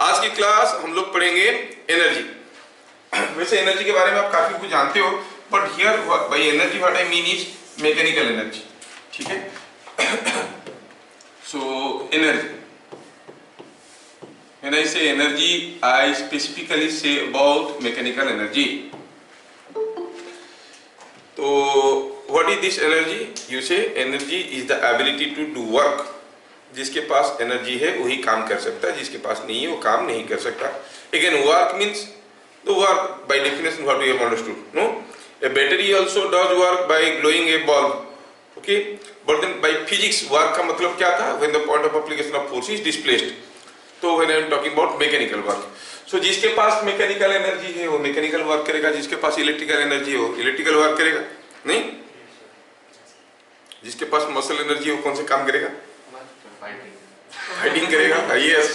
आज की क्लास हम लोग पढ़ेंगे एनर्जी। वैसे एनर्जी के बारे में आप काफी कुछ जानते हो, but here by energy what I mean is mechanical energy. ठीक है। So energy, when I say energy I specifically say about mechanical energy. तो what is this energy? You say energy is the ability to do work. जिसके पास energy है वही काम कर सकता है, जिसके पास नहीं है वो काम नहीं कर सकता। Again, work means the work by definition what we have understood. No, a battery also does work by glowing a bulb. Okay, but then by physics work का मतलब क्या था? When the point of application of force is displaced. तो when I am talking about mechanical work. So जिसके पास mechanical energy है वो mechanical work करेगा, जिसके पास इलेक्ट्रिकल एनर्जी है वो इलेक्ट्रिकल वर्क करेगा। नहीं, जिसके पास मसल एनर्जी है वो कौन से काम करेगा? फाइटिंग करेगा। यस,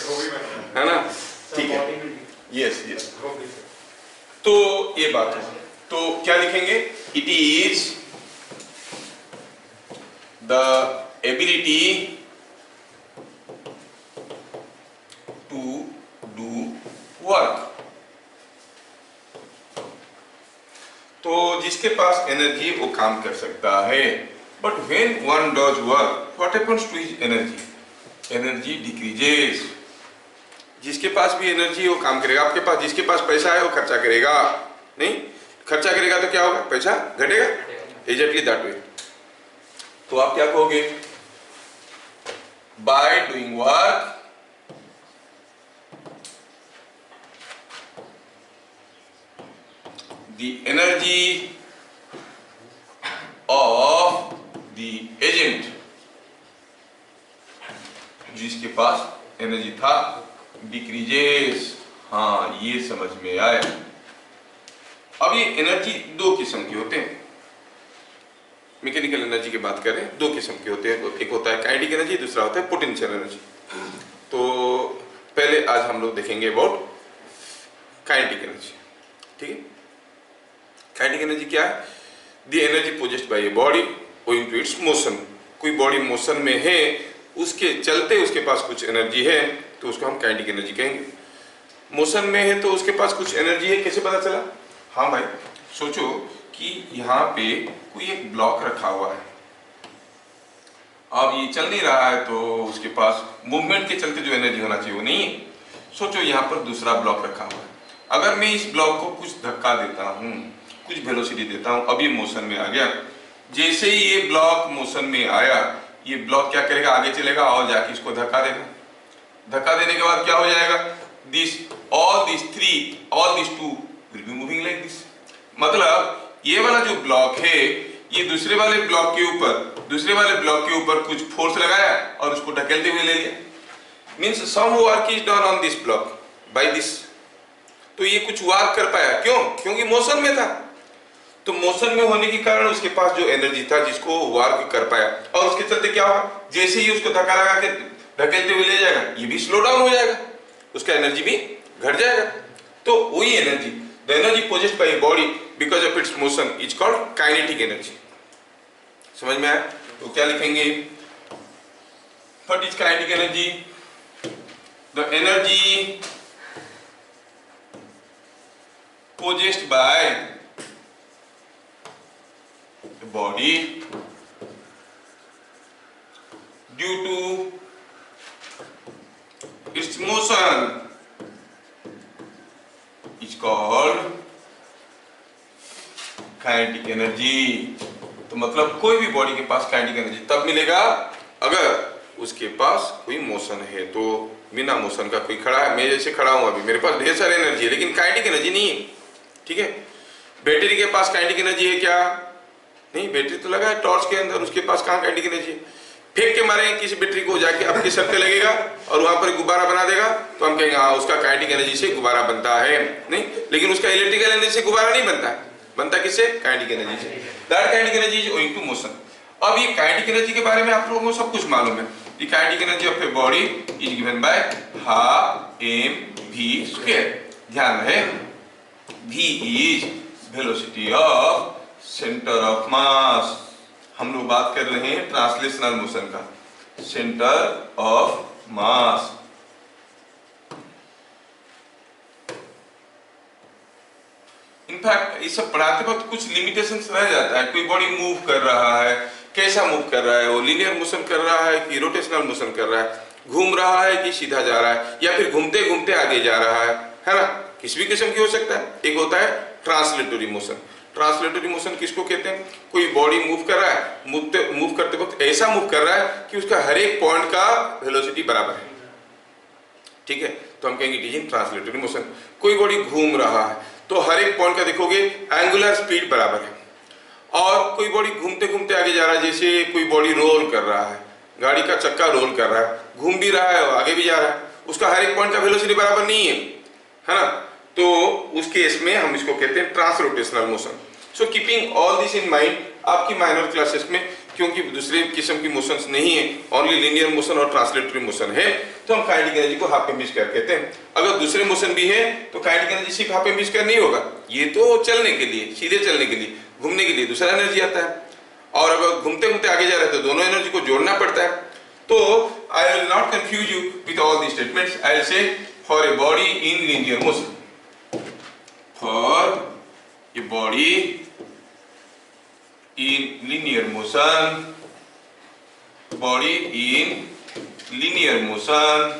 है ना? ठीक है, यस यस। तो ये बात है। तो क्या लिखेंगे? It is the ability to do work. तो जिसके पास एनर्जी वो काम कर सकता है। But when one does work what happens to his energy? Energy decreases. जिसके पास भी एनर्जी है वो काम करेगा। आपके पास जिसके पास पैसा है वो खर्चा करेगा। नहीं, खर्चा करेगा तो क्या होगा? पैसा घटेगा। Exactly that way. तो आप क्या कहोगे? By doing work the energy of the agent, जिसके पास एनर्जी था, डिक्रीजेस। हाँ, ये समझ में आए। अब ये एनर्जी दो किस्म के होते हैं। मैकेनिकल एनर्जी की बात करें, दो किस्म के होते हैं। एक होता है काइनेटिक एनर्जी, दूसरा होता है पोटेंशियल एनर्जी। तो पहले आज हम लोग देखेंगे अबाउट काइनेटिक एनर्जी। ठीक है। काइनेटिक एनर्जी क्या है? The energy possessed by a body owing to its motion. कोई बॉडी मोशन में है, उसके चलते उसके पास कुछ एनर्जी है, तो उसको हम काइनेटिक एनर्जी कहेंगे। मोशन में है तो उसके पास कुछ एनर्जी है, कैसे पता चला? हाँ भाई, सोचो कि यहाँ पे कोई एक ब्लॉक रखा हुआ है। अब ये चल नहीं रहा है तो उसके पास मूवमेंट के चलते जो एनर्जी होना चाहिए वो नहीं है। सोचो यहाँ पर दूसरा ब्लॉक रखा हुआ है। अगर मैं इस ब्लॉक को कुछ धक्का देता हूँ, कुछ वेलोसिटी देता हूं, अब ये मोशन में आ गया। जैसे ही ये ब्लॉक मोशन में आया, ये ब्लॉक क्या करेगा? आगे चलेगा और जाके इसको धक्का देगा। धक्का देने के बाद क्या हो जाएगा? All this two will be moving like this. मतलब ये वाला जो ब्लॉक है, ये दूसरे वाले ब्लॉक के ऊपर कुछ फोर्स लगाया और उसको ढकेलते हुए ले लिया। Means some work is done on this block by this. तो ये कुछ वर्क कर पाया, क्यों? क्योंकि मोशन में था। तो मोशन में होने के कारण उसके पास जो एनर्जी था जिसको वर्क कर पाया, और उसके चलते क्या हुआ? जैसे ही उसको धक्का लगा के ढकेलते हुए ले जाएगा, ये भी स्लो डाउन हो जाएगा, उसका एनर्जी भी घट जाएगा। तो वही energy, the energy possessed by a body because of its motion is called kinetic energy. समझ में आया? तो क्या लिखेंगे? What is kinetic energy? The energy possessed by the body due to its motion is called kinetic energy. तो मतलब कोई भी बॉडी के पास काइनेटिक एनर्जी तब मिलेगा अगर उसके पास कोई मोशन है। तो बिना मोशन का कोई खड़ा है, मैं जैसे खड़ा हूं अभी, मेरे पास ढेर सारी एनर्जी है लेकिन काइनेटिक एनर्जी नहीं है। ठीक है। बैटरी के पास काइनेटिक एनर्जी है क्या? नहीं, बैटरी तो लगा है टॉर्च के अंदर, उसके पास कहाँ काइनेटिक एनर्जी है? फेंक के मारेंगे किसी बैटरी को, जाके आपके सर पे लगेगा और वहां पर गुब्बारा बना देगा, तो हम कहेंगे हाँ उसका काइनेटिक एनर्जी से गुब्बारा बनता है। नहीं, लेकिन उसका इलेक्ट्रिकल एनर्जी से गुब्बारा नहीं बनता है। बनता किससे? काइनेटिक एनर्जी से। That kinetic energy is owing to motion. अब ये काइनेटिक एनर्जी के बारे में आप लोगों को सब कुछ मालूम है। The kinetic energy of a body is given by half mv²। ध्यान रहे, v is velocity of centre of mass. हम लोग बात कर रहे हैं ट्रांसलेशनल मोशन का, सेंटर ऑफ मास। इनफैक्ट ये सब पढ़ाते वक्त कुछ लिमिटेशंस रह जाता है। कोई बॉडी मूव कर रहा है, कैसा मूव कर रहा है, वो लीनियर मोशन कर रहा है कि रोटेशनल मोशन कर रहा है, घूम रहा है कि सीधा जा रहा है, या फिर घूमते घूमते आगे जा रहा है ना, किसी भी किस्म की हो सकता है। एक होता है ट्रांसलेटरी मोशन। ट्रांसलेटरी मोशन किसको कहते हैं? कोई बॉडी मूव कर रहा है, मूव करते वक्त ऐसा मूव कर रहा है कि उसका हर एक पॉइंट का वेलोसिटी बराबर है, ठीक है, तो हम कहेंगे इट इज ट्रांसलेटरी मोशन। कोई बॉडी घूम रहा है तो हर एक पॉइंट का देखोगे एंगुलर स्पीड बराबर है। और कोई बॉडी घूमते घूमते आगे जा रहा है, जैसे कोई बॉडी रोल कर रहा है, गाड़ी का चक्का रोल कर रहा है, घूम भी रहा है और आगे भी जा रहा है, उसका हर एक पॉइंट का वेलोसिटी बराबर नहीं है, है ना, तो उस केस में हम इसको कहते हैं transrotational motion. So keeping all this in mind, आपकी माइनर क्लासेस में क्योंकि दूसरे किस्म की मोशंस नहीं है, ओनली लीनियर मोशन और ट्रांसलेटरी मोशन है, तो हम काइनेटिक एनर्जी को हाफ एम स्क्वायर कहते हैं। अगर दूसरे मोशन भी है तो काइनेटिक एनर्जी सिर्फ हाफ एम स्क्वायर नहीं होगा, ये तो चलने के लिए, सीधे चलने के लिए, घूमने के लिए दूसरा एनर्जी आता है, और अगर घूमते घूमते आगे जा रहे हैं तो दोनों एनर्जी को जोड़ना पड़ता है। तो I will not confuse you with all the statements. I will say for a body in linear motion, for a body in linear motion, body in linear motion,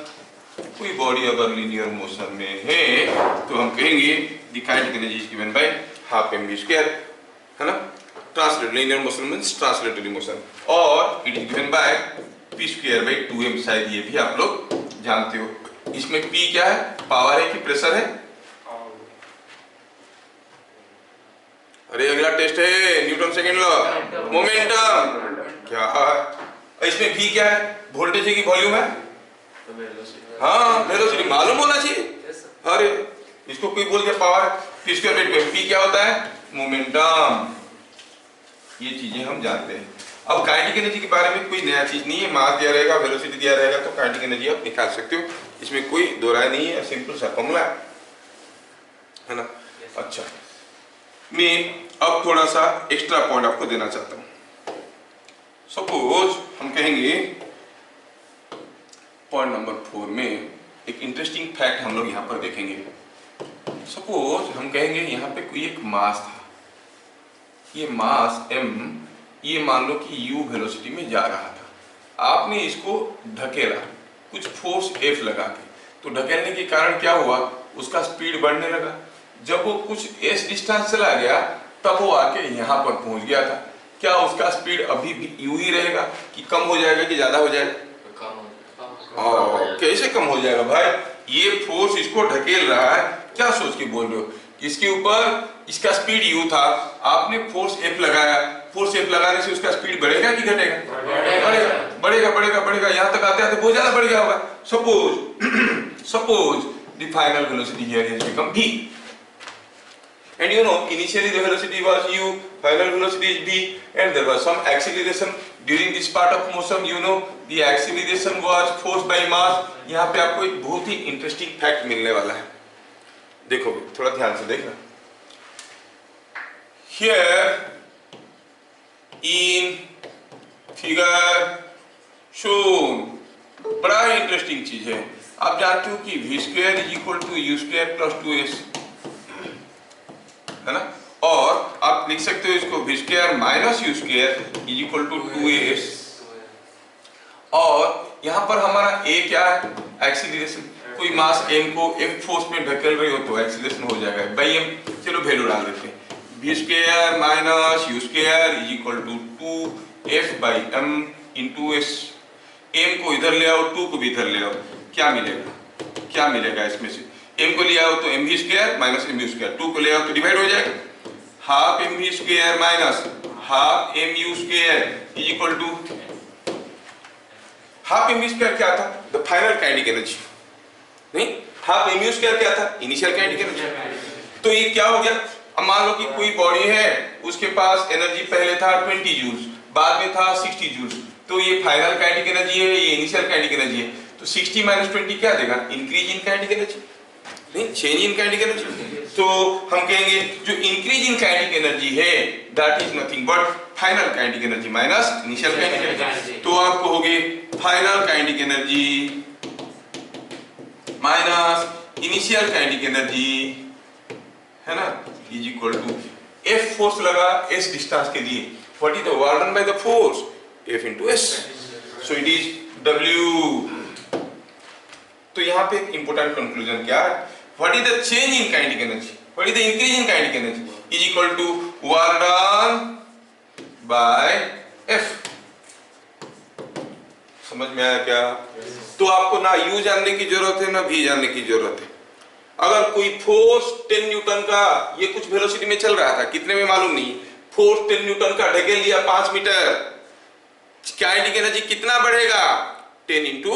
कोई बॉडी अगर लीनियर मोशन में है तो हम कहेंगे the kinetic energy is given by half m v square, है ना। Translate linear motion means translatory motion, और it is given by p square by 2m, शायद ये भी आप लोग जानते हो। इसमें p क्या है, पावर है कि प्रेशर है? अरे अगला टेस्ट है न्यूटन सेकेंड लॉ, मोमेंटम। क्या है इसमें v क्या है, वोल्टेज है कि वॉल्यूम है? हाँ वेलोसिटी मालूम होना चाहिए। अरे इसको कोई बोल दिया power, P square by 2m, p क्या होता है, मोमेंटम। ये चीजें हम जानते हैं। अब काइनेटिक एनर्जी के बारे में कोई नया चीज नहीं है, मास दिया रहेगा, वेलोसिटी दिया रहेगा, तो काइनेटिक एनर्जी आप निकाल सकते हो, इसमें कोई दो राय नहीं है, सिंपल सा फॉर्मूला है ना। अच्छा, मैं अब थोड़ा सा एक्स्ट्रा पॉइंट आपको देना चाहता हूं। सपोज हम कहेंगे पॉइंट नंबर 4 में एक इंटरेस्टिंग फैक्ट हम लोग यहां पर देखेंगे। सपोज हम कहेंगे यहां पे कोई एक मास था, ये मास m, ये मान लो कि u वेलोसिटी में जा रहा था, आपने इसको ढकेला कुछ फोर्स F लगा के, तो ढकेलने के कारण क्या हुआ, उसका स्पीड बढ़ने लगा। जब वो कुछ s डिस्टेंस चला गया तब वो आके यहाँ पर पहुंच गया था। क्या उसका स्पीड अभी भी u ही रहेगा कि कम हो जाएगा कि ज्यादा हो जाएगा? कैसे कम हो जाएगा भाई, ये फोर्स इसको ढकेल रहा है, क्या सोच के बोल रहे हो? इसके ऊपर इसका स्पीड u था, आपने फोर्स F लगाया, फोर्स F लगाने से उसका स्पीड बढ़ेगा कि घटेगा? बढ़ेगा, बढ़ेगा, बढ़ेगा, बढ़ेगा, यहाँ तक आते आते बहुत ज्यादा बढ़ गया होगा। Suppose the final velocity here has become v, and you know initially the velocity was u, final velocity is v, and there was some acceleration during this part of motion, you know the acceleration was force by mass। यहाँ पे आपको एक बहुत ही interesting fact मिलने वाला है, देखो थोड़ा ध्यान से देखना। Here in figure shown, बड़ा इंटरेस्टिंग चीज है। आप जानते हो कि v square is equal to u square plus 2s, है ना, और आप लिख सकते हो इसको v square minus u square is equal to 2as। और यहाँ पर हमारा a क्या है, एक्सीलरेशन। कोई मास m को f फोर्स में ढकेल रही हो तो एक्सीलरेशन हो जाएगा बाई m। चलो वैल्यू डाल देते हैं, v square minus u square is equal to 2f by m into s। m को इधर ले आओ, 2 को भी इधर ले आओ, क्या मिलेगा, क्या मिलेगा इसमें से? m को ले आओ तो mv square minus mv square, 2 को ले आओ तो डिवाइड हो जाएगा, half mv square minus half mu square is equal to half mv square क्या था, द फाइनल काइनेटिक एनर्जी, नहीं हाफ mu स्क्वायर क्या था, इनिशियल काइनेटिक एनर्जी। तो ये क्या हो गया, अब मान लो कि कोई बॉडी है, उसके पास एनर्जी पहले था 20 जूल्स, बाद में था 60 जूल्स, तो ये फाइनल काइनेटिक एनर्जी है, ये इनिशियल काइनेटिक एनर्जी है, तो 60 माइनस 20 क्या देगा, इंक्रीज इन काइनेटिक एनर्जी, नहीं चेंज इन काइनेटिक एनर्जी। तो हम कहेंगे जो इंक्रीज इन काइनेटिक एनर्जी है that is nothing but final kinetic energy minus initial kinetic energy. तो आप कहोगे final kinetic energy minus initial kinetic energy, है ना, is equal to F force लगा S डिस्टेंस के लिए, what is the work done by the force, F into S, so it is W। तो यहाँ पे एक इंपॉर्टेंट कंक्लूजन क्या है, what is the change in kinetic energy, what is the increase in kinetic energy is equal to work done by F। समझ में आया क्या? तो आपको ना U जानने की जरूरत है ना V जानने की जरूरत है। अगर कोई फोर्स 10 न्यूटन का, ये कुछ वेलोसिटी में चल रहा था, कितने में मालूम नहीं, फोर्स 10 न्यूटन का ढकेल दिया 5 मीटर, काइनेटिक एनर्जी कितना बढ़ेगा, 10 इंटू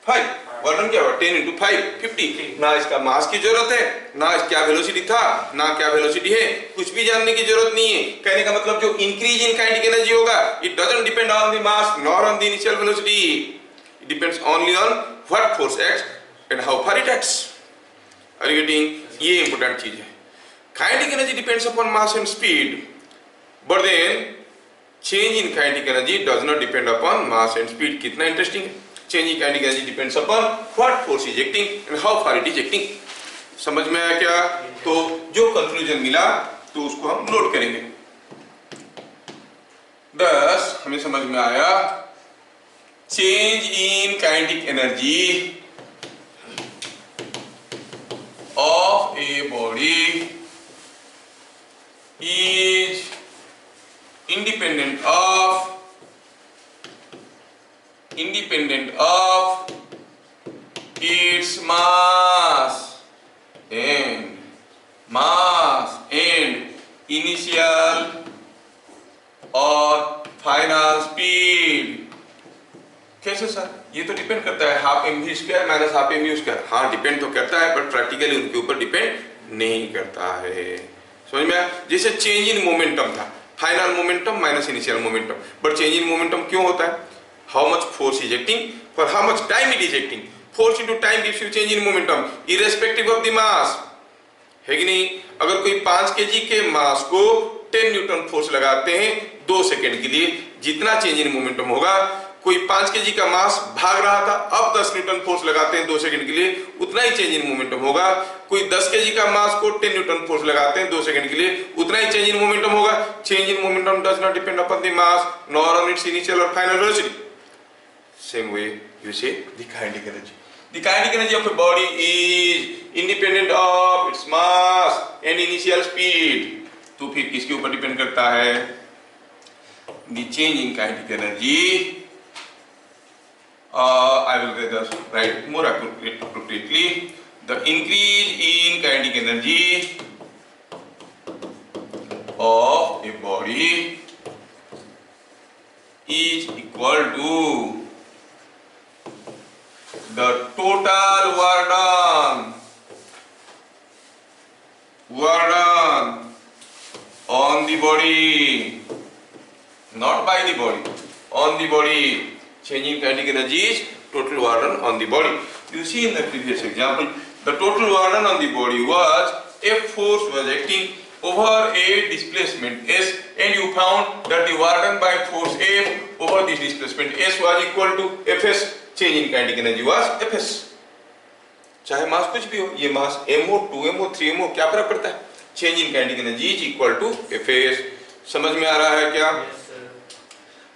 5, वर्क क्या हुआ 10 इंटू 5 50। ना इसका मास की जरूरत है, ना क्या वेलोसिटी था, ना क्या वेलोसिटी है, कुछ भी जानने की जरूरत नहीं है। कहने का मतलब जो इंक्रीज इन काइनेटिक एनर्जी होगा, it doesn't depend on the mass nor on the initial velocity, it depends only on what force acts and how far it acts. Are you getting? ये इंपोर्टेंट चीज है। Kinetic energy depends upon mass and speed, but then change in kinetic energy does not depend upon mass and speed. कितना interesting है, change in kinetic energy depends upon what force is acting and how far it is acting. समझ में आया क्या? तो जो conclusion मिला तो उसको हम नोट करेंगे। 10 हमें समझ में आया, change in kinetic energy of a body is independent of its mass and initial or final speed। कैसे सर? ये तो डिपेंड करता है half m v square minus half m u square. हाँ डिपेंड तो करता है, बट प्रैक्टिकली उनके ऊपर डिपेंड नहीं करता है। समझ में आया? जैसे चेंज इन मोमेंटम था, final momentum minus initial momentum, but change in momentum क्यों होता है, how much force is acting for how much time it is acting, force into time gives you change in momentum irrespective of the mass, है कि नहीं? अगर कोई 5 KG के मास को 10 न्यूटन फोर्स लगाते हैं 2 सेकंड के लिए, जितना चेंज इन मोमेंटम होगा, कोई 5 केजी का मास भाग रहा था, अब 10 न्यूटन फोर्स लगाते हैं 2 सेकंड के लिए, उतना ही चेंज इन मोमेंटम होगा। कोई 10 केजी का मास को 10 न्यूटन फोर्स लगाते हैं 2 सेकंड के लिए, उतना ही चेंज इन मोमेंटम होगा। Change in momentum does not depend upon the mass nor on its initial और final velocity. Same way you say the kinetic energy, the kinetic energy of a body is independent of its mass and initial speed. तो फिर किसके ऊपर depend करता है? The change in kinetic energy, I will write more appropriately, the increase in kinetic energy of a body is equal to the total work done on the body, not by the body, on the body. Changing kinetic energy is total work done on the body. You see in the previous example, the total work done on the body was F force was acting over a displacement S, and you found that the work done by force F over this displacement S was equal to Fs. Change in kinetic energy was Fs. चाहे मास कुछ भी हो, ये मास m हो, 2m हो, 3m हो, क्या फर्क पड़ता है? Change in kinetic energy is equal to Fs। समझ में आ रहा है क्या?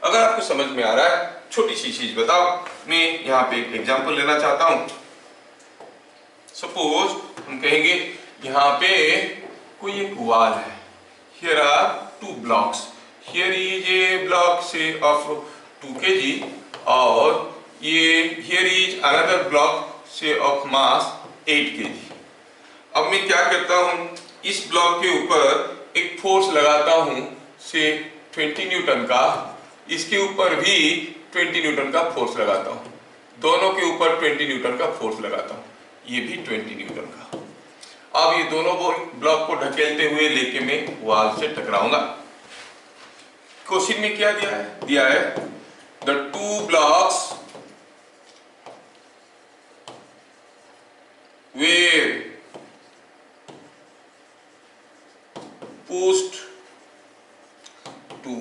अगर आपको समझ में आ रहा है, छोटी सी चीज बताओ। मैं यहाँ पे एक एग्जांपल लेना चाहता हूँ। सपोज हम कहेंगे यहाँ पे कोई एक वॉल है, here are 2 blocks, here is a block say of 2 kg और ये here is another block say of mass 8 kg। अब मैं क्या करता हूँ, इस ब्लॉक के ऊपर एक फोर्स लगाता हूँ से 20 न्यूटन का, इसके ऊपर भी 20 न्यूटन का फोर्स लगाता हूं, दोनों के ऊपर 20 न्यूटन का फोर्स लगाता हूं, ये भी 20 न्यूटन का। अब ये दोनों ब्लॉक को ढकेलते हुए लेके मैं वॉल से टकराऊंगा। क्वेश्चन में क्या दिया है the 2 blocks were pushed to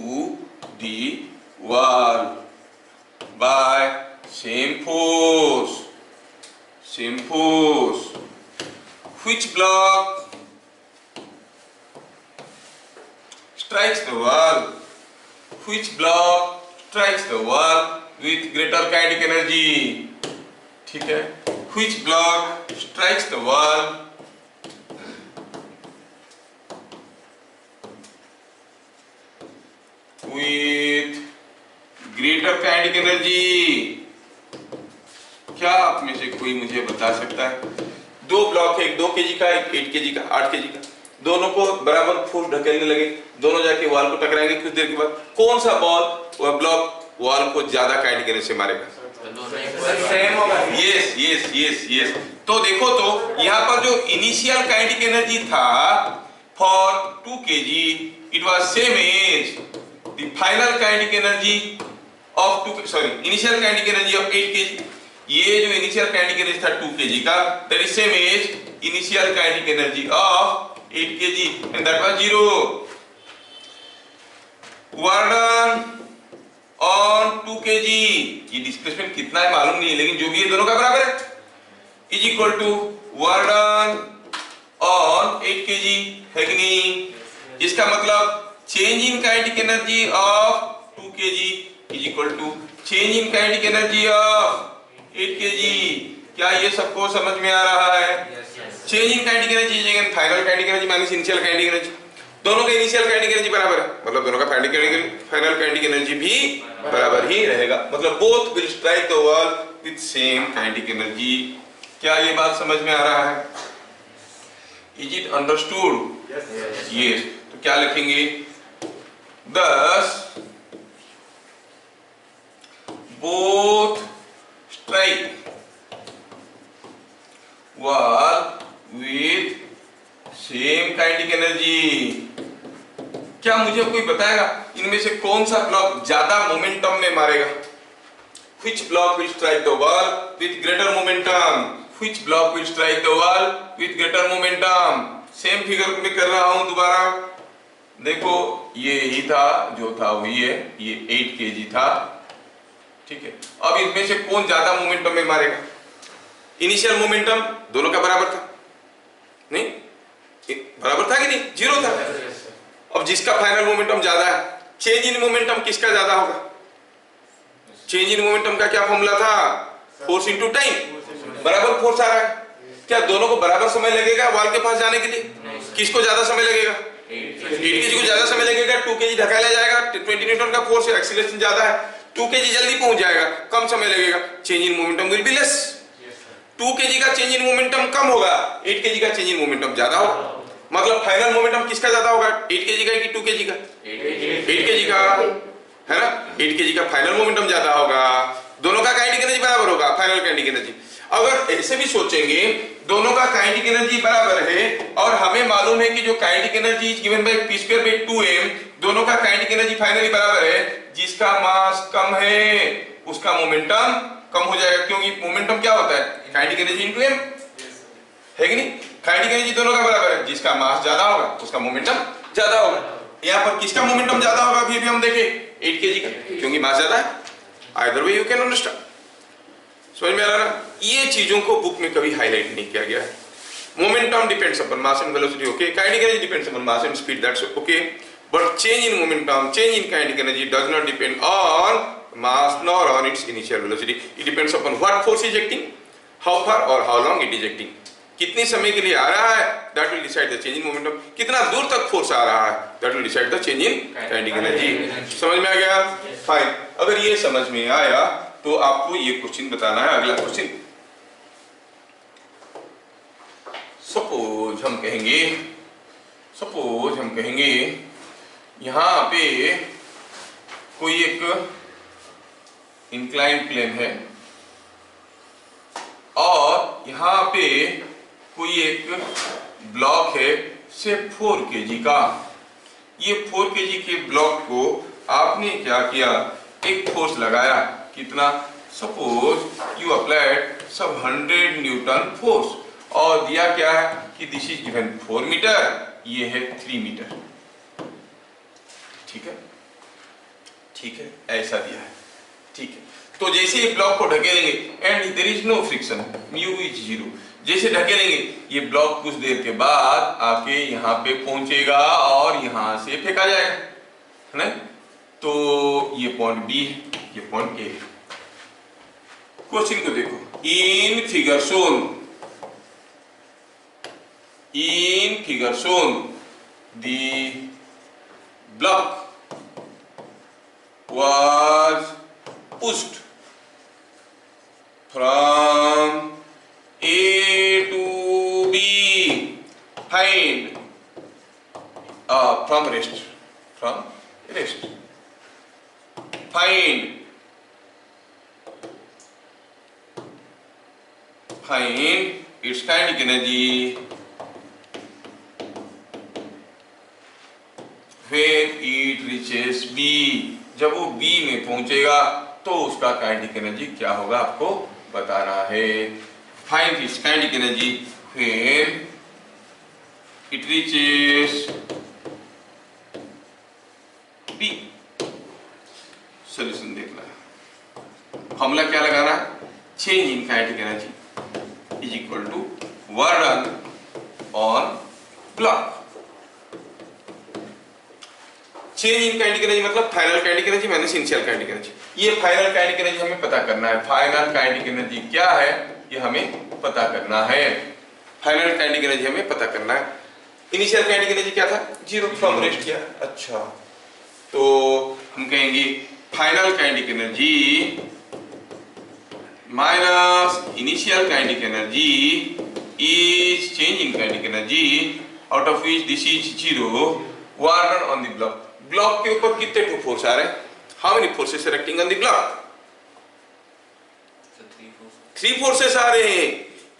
the wall by same force, which block strikes the wall? Which block strikes the wall with greater kinetic energy? ठीक है, which block strikes the wall with greater kinetic energy? क्या आप में से कोई मुझे बता सकता है? दो ब्लॉक है, एक 2 kg का, एक 8 kg का, 8 kg का, दोनों को बराबर फोर्स धकेलने लगे, दोनों जाके वॉल को टकराएंगे। कुछ देर के बाद कौन सा बॉल वह ब्लॉक वॉल को ज्यादा काइनेटिक एनर्जी से मारेगा? Yes yes yes yes. तो देखो तो यहाँ पर जो इनिशियल काइनेटिक एनर्जी था for 2 kg it was same as the final kinetic energy of 2 sorry initial kinetic energy of 8 kg। ये जो इनिशियल काइनेटिक एनर्जी था 2 kg का, that is same as initial kinetic energy of 8 kg and that was 0. Work done on 2 kg, ये displacement कितना है मालूम नहीं है, लेकिन जो भी है दोनों का बराबर है, is equal to work done on 8 kg, है कि नहीं? इसका मतलब change in kinetic energy of 2 kg is equal to change in kinetic energy of 8 kg। क्या ये सबको समझ में आ रहा है? Change in kinetic energy is again final kinetic energy minus initial kinetic energy. दोनों का इनिशियल काइनेटिक एनर्जी बराबर है, मतलब दोनों का फाइनल काइनेटिक एनर्जी भी बराबर ही रहेगा, मतलब both will strike the wall with same kinetic energy. क्या ये बात समझ में आ रहा है? Is it understood? यस। तो क्या लिखेंगे? thus both strike wall with same kinetic energy। क्या मुझे कोई बताएगा इनमें से कौन सा ब्लॉक ज्यादा मोमेंटम में मारेगा? Which block will strike the wall with greater momentum? Which block will strike the wall with greater momentum? Same figure में कर रहा हूं दोबारा। देखो ये ही था जो था वही है, ये 8 kg था, ठीक है। अब इनमें से कौन ज्यादा मोमेंटम में मारेगा? इनिशियल मोमेंटम दोनों का बराबर था, नहीं बराबर था कि नहीं? 0 था। अब जिसका फाइनल मोमेंटम ज्यादा है, चेंज इन मोमेंटम किसका ज्यादा होगा? चेंज इन मोमेंटम का क्या फॉर्मूला था? Force into time. बराबर फोर्स आ रहा है, क्या दोनों को बराबर समय लगेगा वॉल के पास जाने के लिए? किसको ज्यादा समय लगेगा? 8 kg को ज्यादा समय लगेगा। 2 kg ढकेला जाएगा, 20 न्यूटन का फोर्स है, एक्सीलरेशन ज्यादा है, 2 kg जल्दी पहुंच जाएगा, कम समय लगेगा, change in momentum will be less. 2 kg का चेंज इन मोमेंटम कम होगा, 8 kg का चेंज इन मोमेंटम ज्यादा होगा। मतलब फाइनल मोमेंटम किसका ज्यादा होगा? 8 kg का कि 2 kg का? 8 kg का, है ना? 8 kg का फाइनल मोमेंटम ज्यादा होगा, दोनों का काइनेटिक एनर्जी बराबर होगा, फाइनल काइनेटिक एनर्जी। अगर ऐसे भी सोचेंगे दोनों का काइनेटिक एनर्जी बराबर है और हमें मालूम है कि जो kinetic energy is given bye p²/2m, दोनों का काइनेटिक एनर्जी फाइनली बराबर है, जिसका मास कम है उसका मोमेंटम कम हो जाएगा, क्योंकि मोमेंटम क्या होता है? काइनेटिक एनर्जी इनटू m, है कि नहीं? काइनेटिक एनर्जी दोनों का बराबर है, जिसका मास ज्यादा होगा उसका मोमेंटम ज्यादा होगा। यहाँ पर किसका मोमेंटम ज्यादा होगा अभी हम देखें? 8 kg का, क्योंकि मास ज्यादा है। Either way you can understand. समझ में आ रहा है? ये चीजों को बुक में कभी हाईलाइट नहीं किया गया है। Momentum depends upon mass and velocity, okay. Kinetic energy depends upon mass and speed, that's okay. But change in momentum, change in kinetic energy does not depend on mass nor on its initial velocity. It depends upon what force is acting, how far or how long it is acting. कितने समय के लिए आ रहा है, that will decide the change in momentum. कितना दूर तक force आ रहा है, that will decide the change in kinetic energy. समझ में आ गया? फाइन। अगर ये समझ में आया तो आपको ये क्वेश्चन बताना है। अगला क्वेश्चन, सपोज हम कहेंगे यहाँ पे कोई एक इंक्लाइन प्लेन है और यहाँ पे कोई एक ब्लॉक है से 4 kg का। ये 4 kg के ब्लॉक को आपने क्या किया? एक फोर्स लगाया, कितना? सपोज यू अप्लाइड सब 100 न्यूटन फोर्स और दिया क्या है कि दिस इज गिवन 4 मीटर, ये है 3 मीटर, ठीक है, ठीक है, ऐसा दिया है, ठीक है। तो जैसे ये ब्लॉक को ढकेलेंगे and there is no friction, mu is 0, जैसे ढकेलेंगे ये ब्लॉक कुछ देर के बाद आके यहाँ पे पहुंचेगा और यहाँ से फेंका जाएगा, है ना। तो ये पॉइंट बी है, ये पॉइंट ए है। क्वेश्चन को देखो, in figure shown the block was pushed from A to B. Find from rest. Find its kinetic energy when it reaches B. जब वो B में पहुंचेगा तो उसका काइनेटिक एनर्जी क्या होगा आपको बताना है। Find its kinetic energy when it reaches B। Solution देखना है, फॉर्मूला क्या लगाना है, change in kinetic energy is equal to work done on block. Change in kinetic energy मतलब final kinetic energy minus initial kinetic energy. ये final kinetic energy हमें पता करना है, फाइनल काइनेटिक एनर्जी क्या है ये हमें पता करना है, फाइनल काइनेटिक एनर्जी हमें पता करना है। इनिशियल काइनेटिक एनर्जी क्या था, 0 फ्रॉम रेस्ट किया। अच्छा, तो हम कहेंगे final kinetic energy minus initial kinetic energy is change in kinetic energy out of which this is 0 work done on the block. Block के ऊपर कितने टू फोर्स आ रहे हैं, how many forces are acting on the block, 3 forces आ रहे हैं।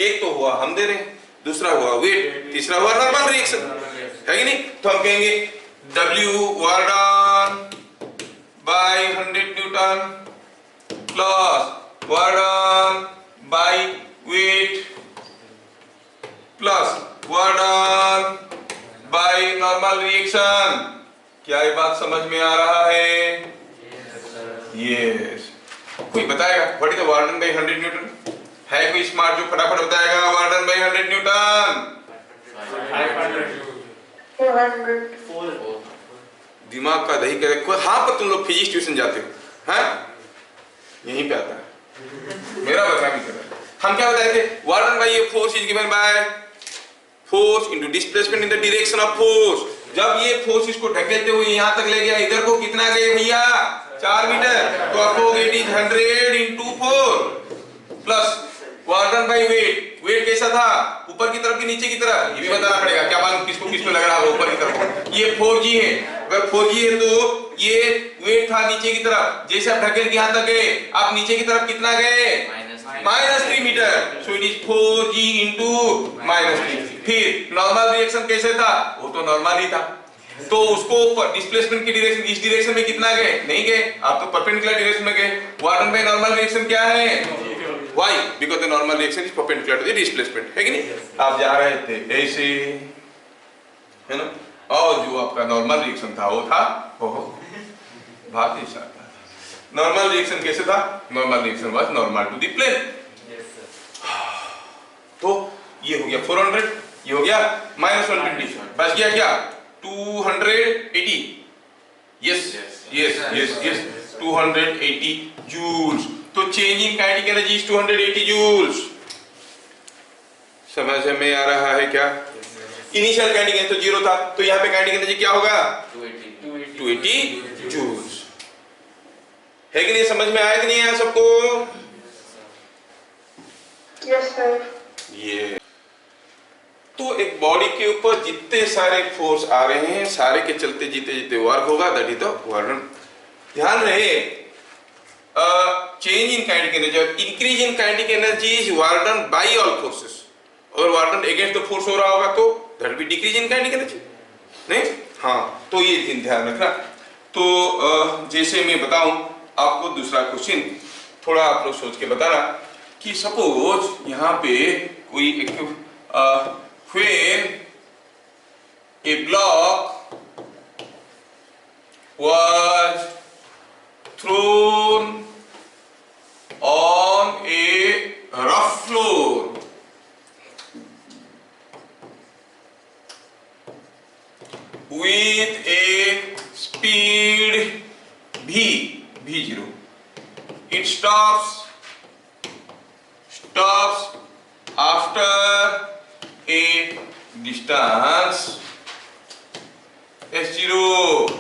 एक तो हुआ हम दे रहे हैं, दूसरा हुआ वेट, तीसरा हुआ नॉर्मल रिएक्शन, है कि नहीं। तो हम कहेंगे W work done bye 100 Newton plus work done by weight plus work done by normal reaction. क्या ये बात समझ में आ रहा है? यस। कोई बताएगा what is the work done bye 100 Newton? है कोई स्मार्ट जो फटाफट बताएगा वर्क डन बाय 100 न्यूटन? 400। दिमाग का दही करे कोई। हाँ, पर तुम लोग फिजिक्स ट्यूशन जाते हो, हैं? यहीं पे आता है, मेरा बदनामी कर रहा है। हम क्या बताए थे, वर्क डन बाय ये force is given by force into displacement in the direction of force. जब ये फोर्स इसको ढकेलते हुए यहाँ तक ले गया, इधर को कितना गए भैया, 4 मीटर। तो आपको it is 100 into 4 plus work done by weight. Weight कैसा था, ऊपर की तरफ कि नीचे की तरफ, ये भी बताना पड़ेगा। क्या मालूम किसको किसको लग रहा है ऊपर की तरफ। ये 4G है, अगर 4G है तो ये वेट था नीचे की तरफ। जैसे आप ढकेल के यहाँ तक गए, आप नीचे की तरफ कितना गए, -3 metre. So it is 4G into -3। फिर नॉर्मल रिएक्शन कैसे था, वो तो नॉर्मल ही था। तो उसको डिस्प्लेसमेंट की डायरेक्शन, इस डायरेक्शन में कितना गए, नहीं गए, आप तो परपेंडिकुलर डायरेक्शन में गए। Work done by normal reaction क्या है, why, because the normal reaction is perpendicular to the displacement, है कि नहीं। आप जा रहे थे ऐसे, है ना, और जो आपका नॉर्मल रिएक्शन था वो था भाग जैसा था। नॉर्मल रिएक्शन कैसे था, normal reaction was normal to the plane. तो ये हो गया 400, ये हो गया -120, बच गया क्या 280। Yes yes yes yes 280 joules. तो change in kinetic energy is 280 joules. समझ में आ रहा है क्या? इनिशियल काइनेटिक एनर्जी तो 0 था, तो यहाँ पे काइनेटिक एनर्जी क्या होगा, 280 जूल्स, है कि नहीं। समझ में आया कि नहीं आया सबको? Yes sir. ये तो एक बॉडी के ऊपर जितने सारे फोर्स आ रहे हैं, सारे के चलते जीते जीते वर्क होगा, that is the work done. ध्यान रहे, change in kinetic energy, increase in kinetic energy is work done by all forces. और work done against the force हो रहा होगा तो that will be decrease in kinetic energy, नहीं। हाँ, तो ये ध्यान रखना। तो जैसे मैं बताऊं आपको दूसरा क्वेश्चन, थोड़ा आप लोग सोच के बताना कि सपोज यहाँ पे कोई एक when a block was thrown on a rough floor, with a speed v0, it stops after a distance s0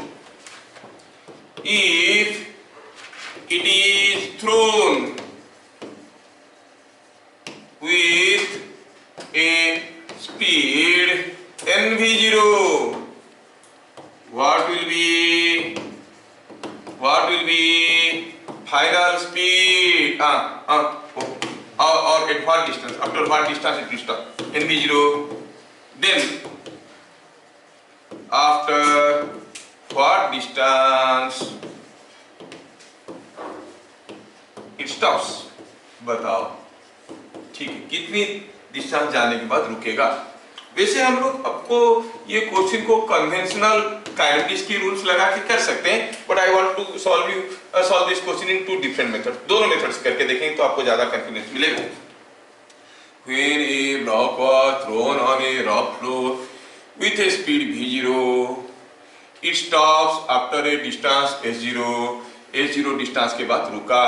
if it is thrown with a speed nv0. What will be final speed or at what distance, after what distance it will stop, nv0. Then after what distance it stops, बताओ, ठीक है, कितनी distance जाने के बाद रुकेगा। वैसे हम लोग आपको ये क्वेश्चन को कन्वेंशनल काइनेटिक्स की रूल्स लगा के कर सकते हैं, but I want to solve this question in two different methods. दोनों मेथड्स करके देखेंगे तो आपको ज्यादा कॉन्फिडेंस मिलेगा। When a block was thrown on a rock floor with a speed v0, it stops after a distance s0, s0 distance के बाद रुका।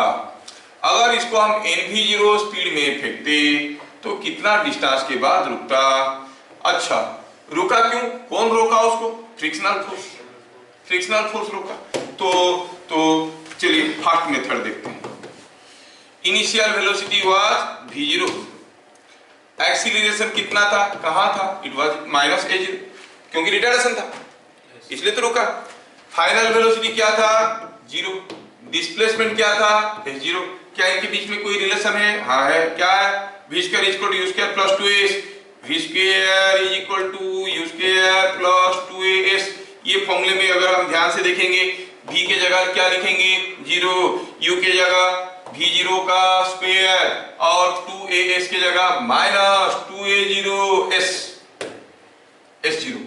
अगर इसको हम nv0 स्पीड में फेंकते तो कितना डिस्टेंस के बाद रुकता? अच्छा, रुका क्यों? कौन रोका उसको? फ्रिक्शनल फोर्स रोका। तो चलिए फर्स्ट मेथड देखते हैं। Initial velocity was v0, acceleration कितना था, कहां था? इट वाज -a0, क्योंकि रिटार्डेशन था इसलिए तो रुका। फाइनल वेलोसिटी क्या था? 0। डिस्प्लेसमेंट क्या था? s0। क्या इनके बीच में कोई रिलेशन है? हाँ है। क्या है? v² = u² + 2as, v² = u² + 2as। ये फॉर्मूले में अगर हम ध्यान से देखेंगे, v के जगह क्या लिखेंगे? 0, u के जगह v0 का स्क्वायर और 2as के जगह -2a0s, s0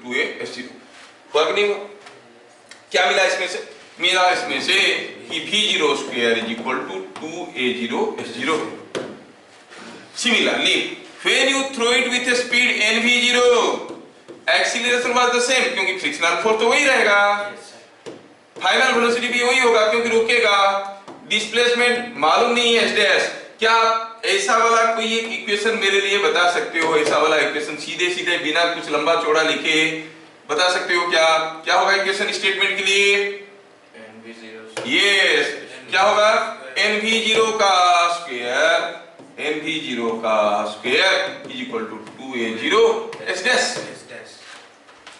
2a s0। Work नहीं हुआ। क्या मिला इसमें से? मिला इसमें से कि v0² = 2a0 s0। Similarly, when you throw it with a speed nv0, acceleration was the same, क्योंकि फ्रिक्शनल फोर्स तो वही रहेगा। फाइनल वेलोसिटी भी वही होगा क्योंकि रुकेगा। डिस्प्लेसमेंट मालूम नहीं है s'। क्या ऐसा वाला कोई एक इक्वेशन मेरे लिए बता सकते हो? ऐसा वाला इक्वेशन सीधे बिना कुछ लंबा चौड़ा लिखे बता सकते हो क्या? क्या होगा इक्वेशन स्टेटमेंट के लिए? यस, क्या होगा? nv0 का स्क्वायर = 2a0 s'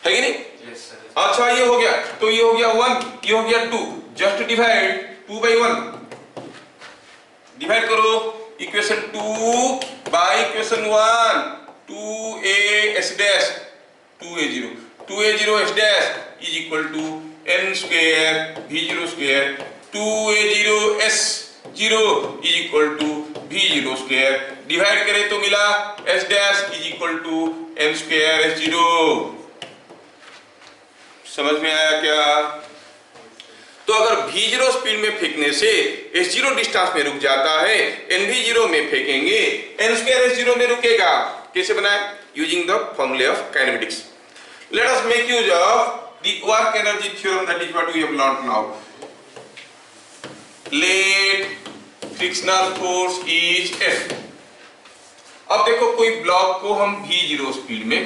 है कि नहीं? अच्छा, ये हो गया। तो ये हो गया 1, ये हो गया 2। जस्ट डिवाइड 2/1, डिवाइड करो equation 2 by equation 1। 2a s' 2a0 s' = n² v0² 2a0 s0 = v0²। Divide करें तो मिला s' = n² s0। समझ में आया क्या? तो अगर v0 स्पीड में फेंकने से s0 डिस्टेंस में रुक जाता है, nv0 में फेंकेंगे n² s0 में रुकेगा। कैसे बनाए? Using the formulae of kinematics. Let us make use of the work energy theorem, that is what we have learned now. Let frictional force is F। अब देखो, कोई ब्लॉक को हम v0 स्पीड में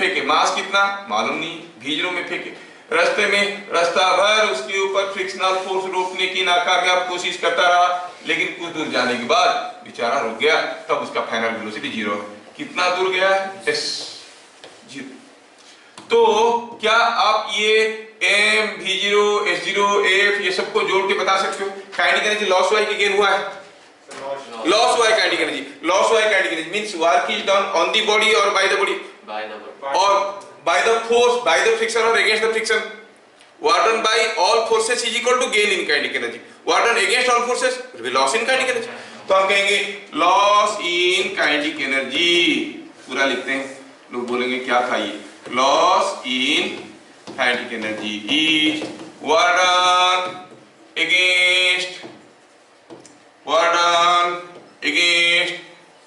फेंके, मास कितना मालूम नहीं, v0 में फेंके, रास्ता भर उसके ऊपर फ्रिक्शनल फोर्स रोकने की नाकामयाब कोशिश करता रहा, लेकिन कुछ दूर जाने के बाद बेचारा रुक गया। तब उसका फाइनल वेलोसिटी 0 है। कितना दूर गया? s0। तो क्या आप ये m, v0, s0, f ये सबको जोड़ के बता सकते हो? काइनेटिक एनर्जी लॉस हुआ है कि गेन हुआ है? लॉस हुआ है। Kinetic energy means work is done on the body और बाय द बॉडी, और by the force, by the friction or against the friction. Work done by all forces is equal to gain in kinetic energy. Work done against all forces will be loss in kinetic energy. तो हम कहेंगे loss in kinetic energy, पूरा लिखते हैं। लोग बोलेंगे क्या था ये? Loss in kinetic energy is work done against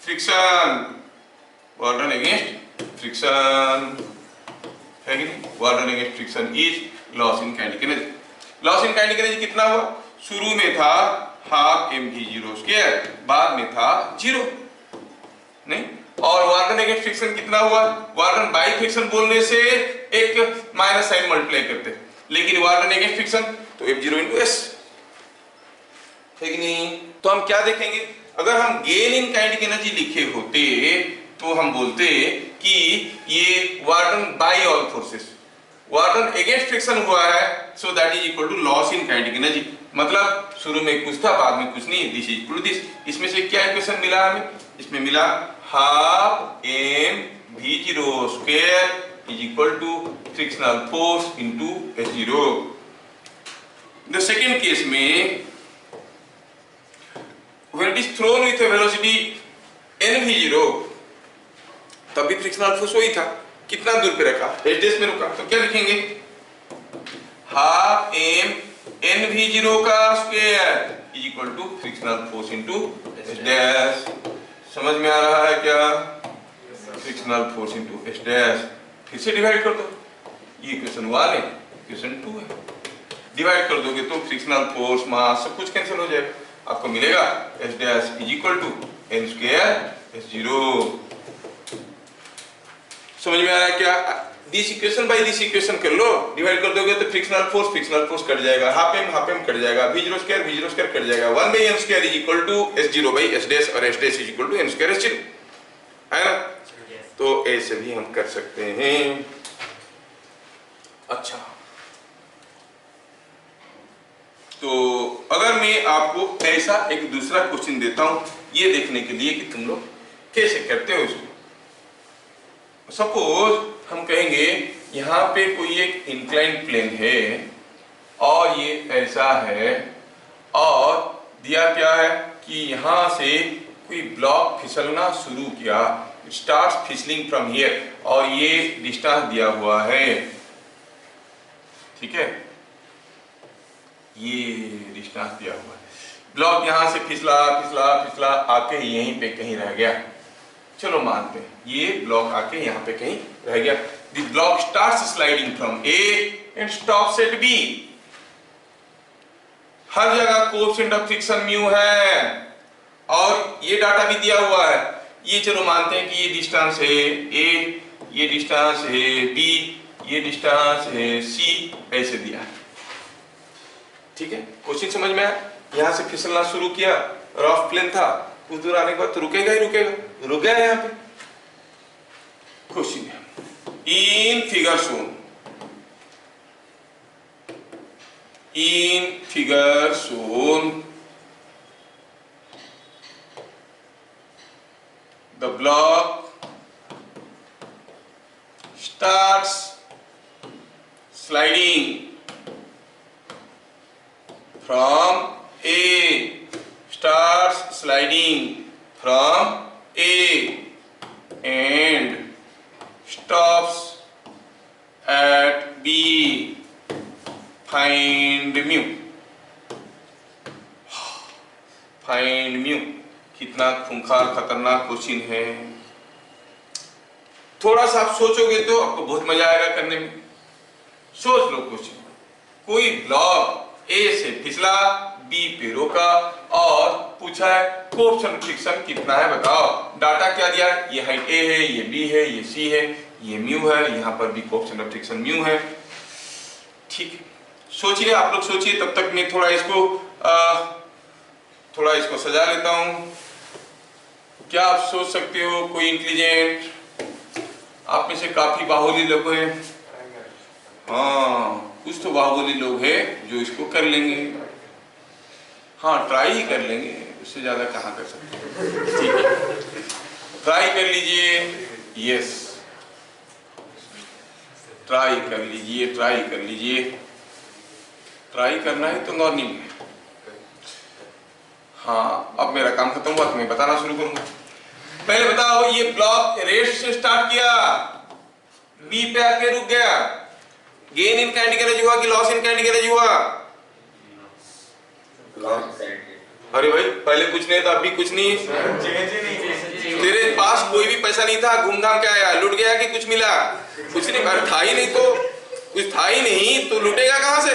friction, work done against friction है कि नहीं, वार्क done against friction is loss in kinetic energy. Loss in kinetic energy कितना हुआ, शुरू में था हाफ mv0², बाद में था 0 नहीं। और वार्क डन अगेंस्ट फ्रिक्शन कितना हुआ, वार्क डन बाई फ्रिक्शन बोलने से एक माइनस साइन मल्टीप्लाई करते, लेकिन वार्क डन अगेंस्ट फ्रिक्शन तो F0 × S है कि नहीं। तो हम क्या देखेंगे, अगर हम गेन इन काइनेटिक एनर्जी लिखे होते तो हम बोलते कि ये work done by all forces, work done against friction हुआ है, so that is equal to loss in kinetic energy. मतलब शुरू में कुछ था, बाद में कुछ नहीं, this is equal to this. इसमें से क्या इक्वेशन मिला हमें, इसमें मिला half mv0² is equal to frictional force into S0। The second case में when it is thrown with a velocity nv0, तब भी फ्रिक्शनल फोर्स वही था, कितना दूर पे रखा, h' में रुका, तो क्या लिखेंगे, half mnv0² is equal to frictional force into h'। समझ में आ रहा है क्या, फ्रिक्शनल फोर्स इनटू h'। फिर से डिवाइड कर दो, ये इक्वेशन 1 है, इक्वेशन 2 है, डिवाइड कर दोगे तो फ्रिक्शनल फोर्स, मास सब कुछ कैंसिल हो जाएगा, आपको मिलेगा h' is equal to n² S0। समझ में आ रहा है क्या, this equation by this equation कर लो, डिवाइड कर दोगे तो फ्रिक्शनल फोर्स कट जाएगा, हाफ m कट जाएगा, v0² कट जाएगा, 1/n² is equal to S0/S' और S' is equal to n² S0 है ना। तो ऐसे भी हम कर सकते हैं। अच्छा, तो अगर मैं आपको ऐसा एक दूसरा क्वेश्चन देता हूं, ये देखने के लिए कि तुम लोग कैसे करते हो इसको। सपोज हम कहेंगे यहाँ पे कोई एक इंक्लाइन प्लेन है और ये ऐसा है, और दिया क्या है कि यहाँ से कोई ब्लॉक फिसलना शुरू किया, स्टार्ट फिसलिंग फ्रॉम हियर, और ये डिस्टेंस दिया हुआ है, ठीक है, ये डिस्टेंस दिया हुआ है, ब्लॉक यहाँ से फिसला फिसला फिसला आके यहीं पे कहीं रह गया, चलो मानते हैं ये ब्लॉक आके यहाँ पे कहीं रह गया। The block starts sliding from A and stops at B। हर जगह कोएफिशिएंट ऑफ फ्रिक्शन म्यू है और ये डाटा भी दिया हुआ है। ये चलो मानते हैं कि ये डिस्टेंस है A, ये डिस्टेंस है B, ये डिस्टेंस है C, ऐसे दिया है, ठीक है। क्वेश्चन समझ में आया, यहाँ से फिसलना शुरू किया, रफ प्लेन था, कुछ दूर आने के बाद तो रुकेगा ही रुकेगा, रुक गया यहाँ पे। क्वेश्चन है, in figure shown the block starts sliding from A, starts sliding from A and stops at B. Find mu. Find mu. कितना खूंखार खतरनाक क्वेश्चन है। थोड़ा सा आप सोचोगे तो आपको बहुत मजा आएगा करने में। सोच लो क्वेश्चन, कोई ब्लॉक ए से फिसला, बी पे रोका और पूछा है कोएफिशिएंट फ्रिक्शन कितना है बताओ। डाटा क्या दिया है, ये हाइट ए है, ये बी है, ये सी है, ये म्यू है, यहाँ पर भी कोएफिशिएंट ऑफ फ्रिक्शन म्यू है। ठीक है, सोचिए आप लोग सोचिए, तब तक मैं थोड़ा इसको सजा लेता हूँ। क्या आप सोच सकते हो कोई इंटेलिजेंट? आप में से काफी बाहुली लोग हैं, हाँ कुछ तो बाहुली लोग हैं जो इसको कर लेंगे। हाँ ट्राई ही कर लेंगे, उससे ज्यादा कहाँ कर सकते हैं। ठीक है, ट्राई कर लीजिए। यस, ट्राई कर लीजिए, ट्राई कर लीजिए। ट्राई करना है तो मॉर्निंग में। हाँ अब मेरा काम खत्म हुआ तो मैं बताना शुरू करूंगा। पहले बताओ, ये ब्लॉक रेस्ट से स्टार्ट किया, बी पे आके रुक गया, गेन इन काइनेटिक एनर्जी हुआ कि लॉस इन काइनेटिक एनर्जी हुआ? अरे भाई पहले कुछ नहीं था, अभी कुछ नहीं। तेरे पास कोई भी पैसा नहीं था, घूमघाम के आया, लुट गया कि कुछ मिला? कुछ नहीं, था ही नहीं, तो कुछ था ही नहीं तो लुटेगा कहां से?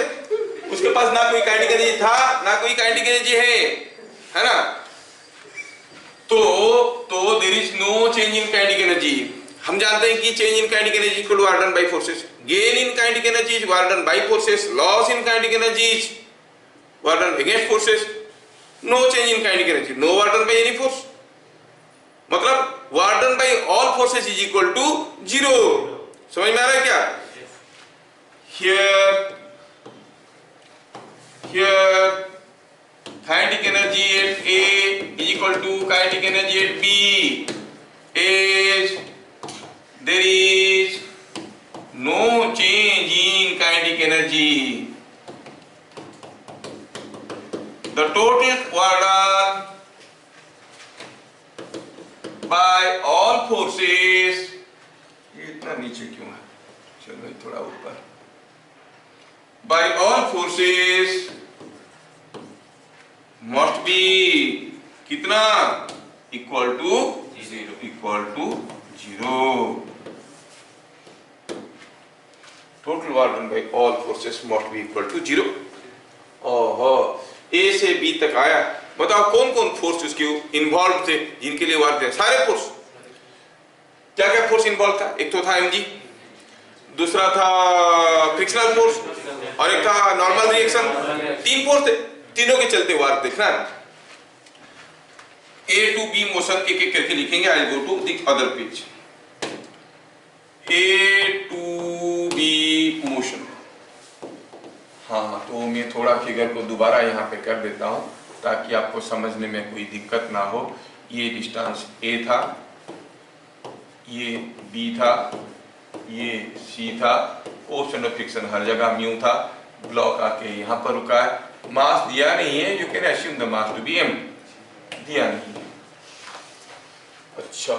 उसके पास ना कोई काइनेटिक एनर्जी था ना कोई काइनेटिक एनर्जी है ना। तो there is no change in kinetic energy. हम जानते हैं कि change in kinetic energy equal to work done by forces, gain in kinetic energy is work done by forces, loss in kinetic energy is work done against forces. No change in kinetic energy, no work done by any force, मतलब work done by all forces is equal to 0। समझ में आ रहा है क्या? here kinetic energy at A is equal to kinetic energy at B, as there is no change in kinetic energy. The total work done by all forces, ये इतना नीचे क्यों है? चलो ये थोड़ा ऊपर। By all forces must be कितना? Equal to 0. Total work done by all forces must be equal to 0. ओहो, A से B तक आया। बताओ कौन कौन फोर्स उसके इन्वॉल्व थे जिनके लिए वर्क दिया? सारे फोर्स। क्या क्या फोर्स इन्वॉल्व था? एक तो था mg, दूसरा था फ्रिक्शनल फोर्स और एक था नॉर्मल रिएक्शन। 3 फोर्स थे, तीनों के चलते वर्क देखना। A to B मोशन एक एक करके लिखेंगे। I go to the other page. A to B motion. हाँ, तो मैं थोड़ा फिगर को दोबारा यहाँ पे कर देता हूँ ताकि आपको समझने में कोई दिक्कत ना हो। ये डिस्टेंस A था, ये B था, ये C था, कोएफिशिएंट ऑफ फ्रिक्शन हर जगह म्यू था, ब्लॉक आके यहाँ पर रुका है, मास दिया नहीं है, you can assume the mass to be m, दिया नहीं है। अच्छा,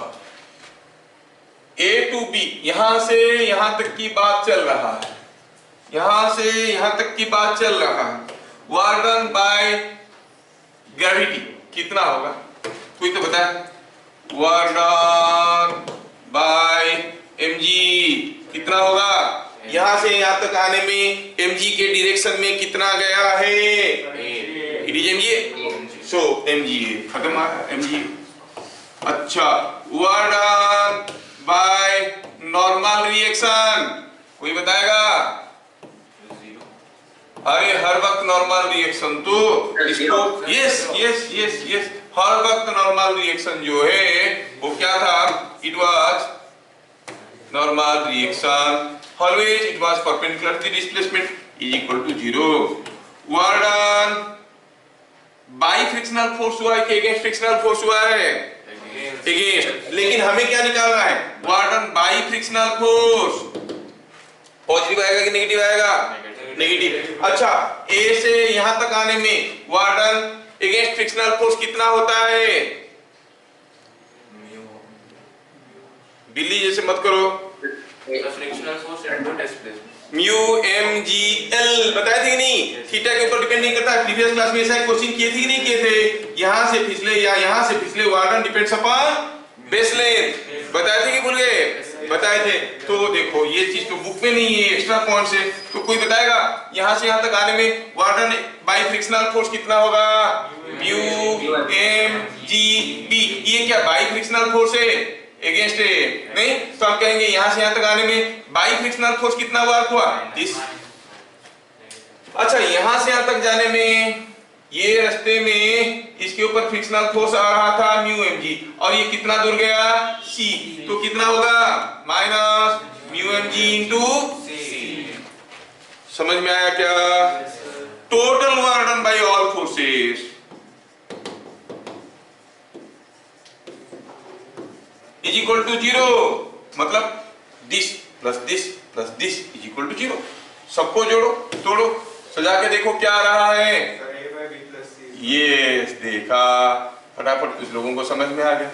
A to B, यहां से यहां तक की बात चल रहा है, यहां से यहां तक की बात चल रहा है। वर्क डन बाय ग्रेविटी कितना होगा? कोई तो बताए। वर्क डन बाय mg कितना होगा? यहां से यहां तक आने में mg के डायरेक्शन में कितना गया है? It is mg, so mg खत्म आ mg। अच्छा, work done by normal reaction कोई बताएगा? अरे हर वक्त नॉर्मल रिएक्शन तो इसको यस यस यस यस, हर वक्त नॉर्मल रिएक्शन जो है वो क्या था? It was normal reaction, always it was perpendicular to the displacement is equal to 0. Work done by frictional force हुआ है कि against frictional force हुआ है? Against। लेकिन हमें क्या निकालना है? Work done by frictional force। Positive आएगा कि नेगेटिव आएगा? नेगेटिव। अच्छा, A से यहां तक आने में work done against frictional force कितना होता है? बिल्ली जैसे मत करो। Frictional force into displacement mu m g l बताए थे कि नहीं? थीटा के ऊपर डिपेंड नहीं करता। प्रीवियस क्लास में ऐसा क्वेश्चन किए थे कि नहीं किए थे? यहां से फिसले या यहां से फिसले, work done depends upon base length. बताए थे कि भूल गए? बताए थे। तो देखो ये चीज तो बुक में नहीं है, एक्स्ट्रा पॉइंट से। तो कोई बताएगा यहां से यहां तक आने में work done by frictional force कितना होगा? Mu m g b. ये क्या बाय फ्रिक्शनल फोर्स है? अगेंस्ट नहीं, तो हम कहेंगे यहां से यहां तक आने में बाई फ्रिक्शनल फोर्स कितना वर्क हुआ? दिस। अच्छा, यहां से यहां तक जाने में ये रास्ते में इसके ऊपर फ्रिक्शनल फोर्स आ रहा था म्यू एम जी, और ये कितना दूर गया? सी। तो कितना होगा? Minus mu m g into C. समझ में आया क्या? Total work done by all forces is equal to 0, मतलब this plus this is equal to 0। सबको जोड़ो, तोड़ो, सजा के देखो क्या आ रहा है। ये देखा, फटाफट कुछ लोगों को समझ में आ गया।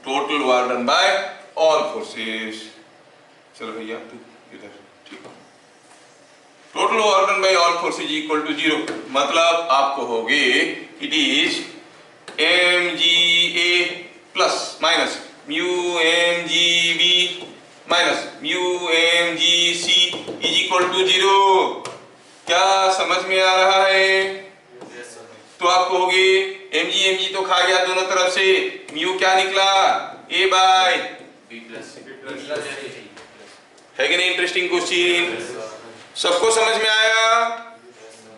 Total work done by all forces. चलो भैया तू इधर, ठीक है। Total work done by all forces equal to 0, मतलब आपको होगे it is mga plus minus mu m g b minus mu m g c is equal to 0। क्या समझ में आ रहा है? तो आप कहोगे एम जी तो खा गया दोनों तरफ से, म्यू क्या निकला? ए बाय B plus है कि नहीं? इंटरेस्टिंग क्वेश्चन, सबको समझ में आया?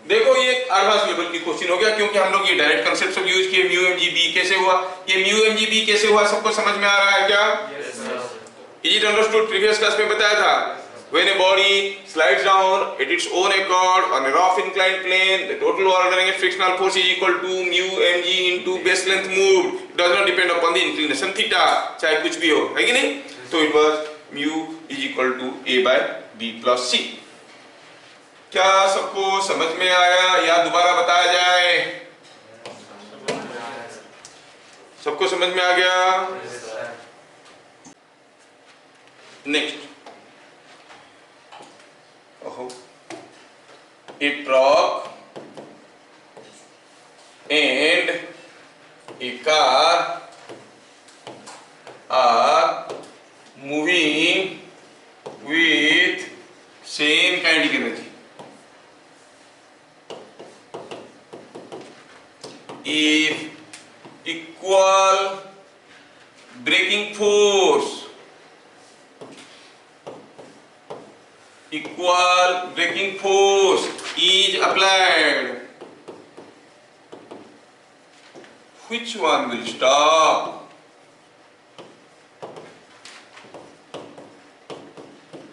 देखो ये एडवांस लेवल की क्वेश्चन हो गया, क्योंकि हम लोग ये डायरेक्ट कांसेप्ट सब यूज किए। म्यू एम जी बी कैसे हुआ, ये म्यू एम जी बी कैसे हुआ, सबको समझ में आ रहा है क्या? Is it understood? Previous class में बताया था, when a body slides down at its own accord on a rough inclined plane, the total ordering and frictional force is equal to mu mg into base length moved. It does not depend upon the inclination theta, चाहे कुछ भी हो, है कि नहीं? तो it was mu is equal to a by b plus c। क्या सबको समझ में आया या दोबारा बताया जाए? सबको समझ में आ गया? Next, a truck and a car are moving with same kinetic energy. If equal braking force is applied, which one will stop?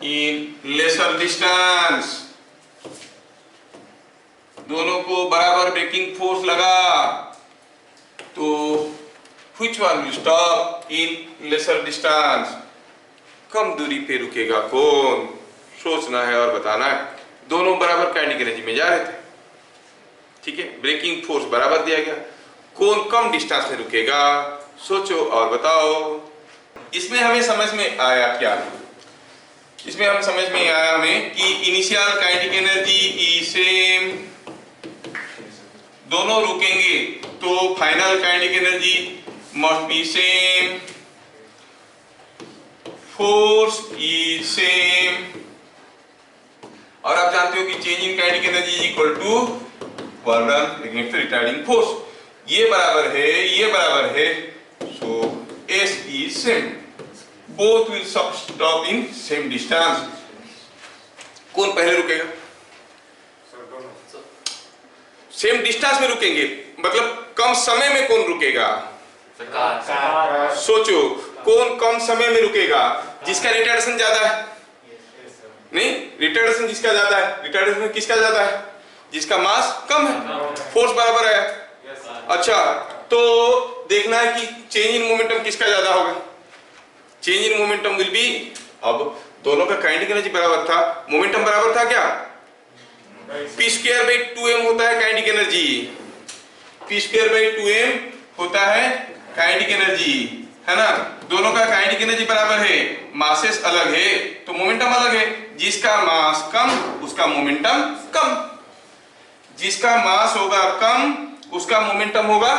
In lesser distance, दोनों को बराबर ब्रेकिंग फोर्स लगा, तो which one will stop in lesser distance? कम दूरी पे रुकेगा कौन? सोचना है और बताना है। दोनों बराबर काइनेटिक एनर्जी में जा रहे थे, ठीक है, ब्रेकिंग फोर्स बराबर दिया गया, कौन कम डिस्टेंस में रुकेगा? सोचो और बताओ। इसमें हमें समझ में आया क्या? इसमें हम समझ में आया हमें कि initial kinetic energy is same, दोनों रुकेंगे तो final kinetic energy must be same, force is same, और आप जानते हो कि change in kinetic energy is equal to work done against retarding force. ये बराबर है, ये बराबर है, so s is same, both will stop in same distance. कौन पहले रुकेगा? सेम डिस्टेंस में रुकेंगे, मतलब कम समय में कौन रुकेगा? सोचो, कौन कम समय में रुकेगा? जिसका रिटार्डेशन ज्यादा है। नहीं, रिटार्डेशन जिसका ज्यादा है, रिटार्डेशन किसका ज्यादा है? जिसका मास कम है, फोर्स बराबर है। अच्छा, तो देखना है कि चेंज इन मोमेंटम किसका ज्यादा होगा। Change in momentum will be, अब दोनों का काइनेटिक एनर्जी बराबर था, मोमेंटम बराबर था क्या? p स्क्वायर बाई 2m होता है kinetic energy, p square by 2m होता है काइनेटिक एनर्जी, है ना? दोनों का काइनेटिक एनर्जी बराबर है, मासेस अलग है तो मोमेंटम अलग है। जिसका मास कम उसका मोमेंटम कम, जिसका मास होगा कम उसका मोमेंटम होगा,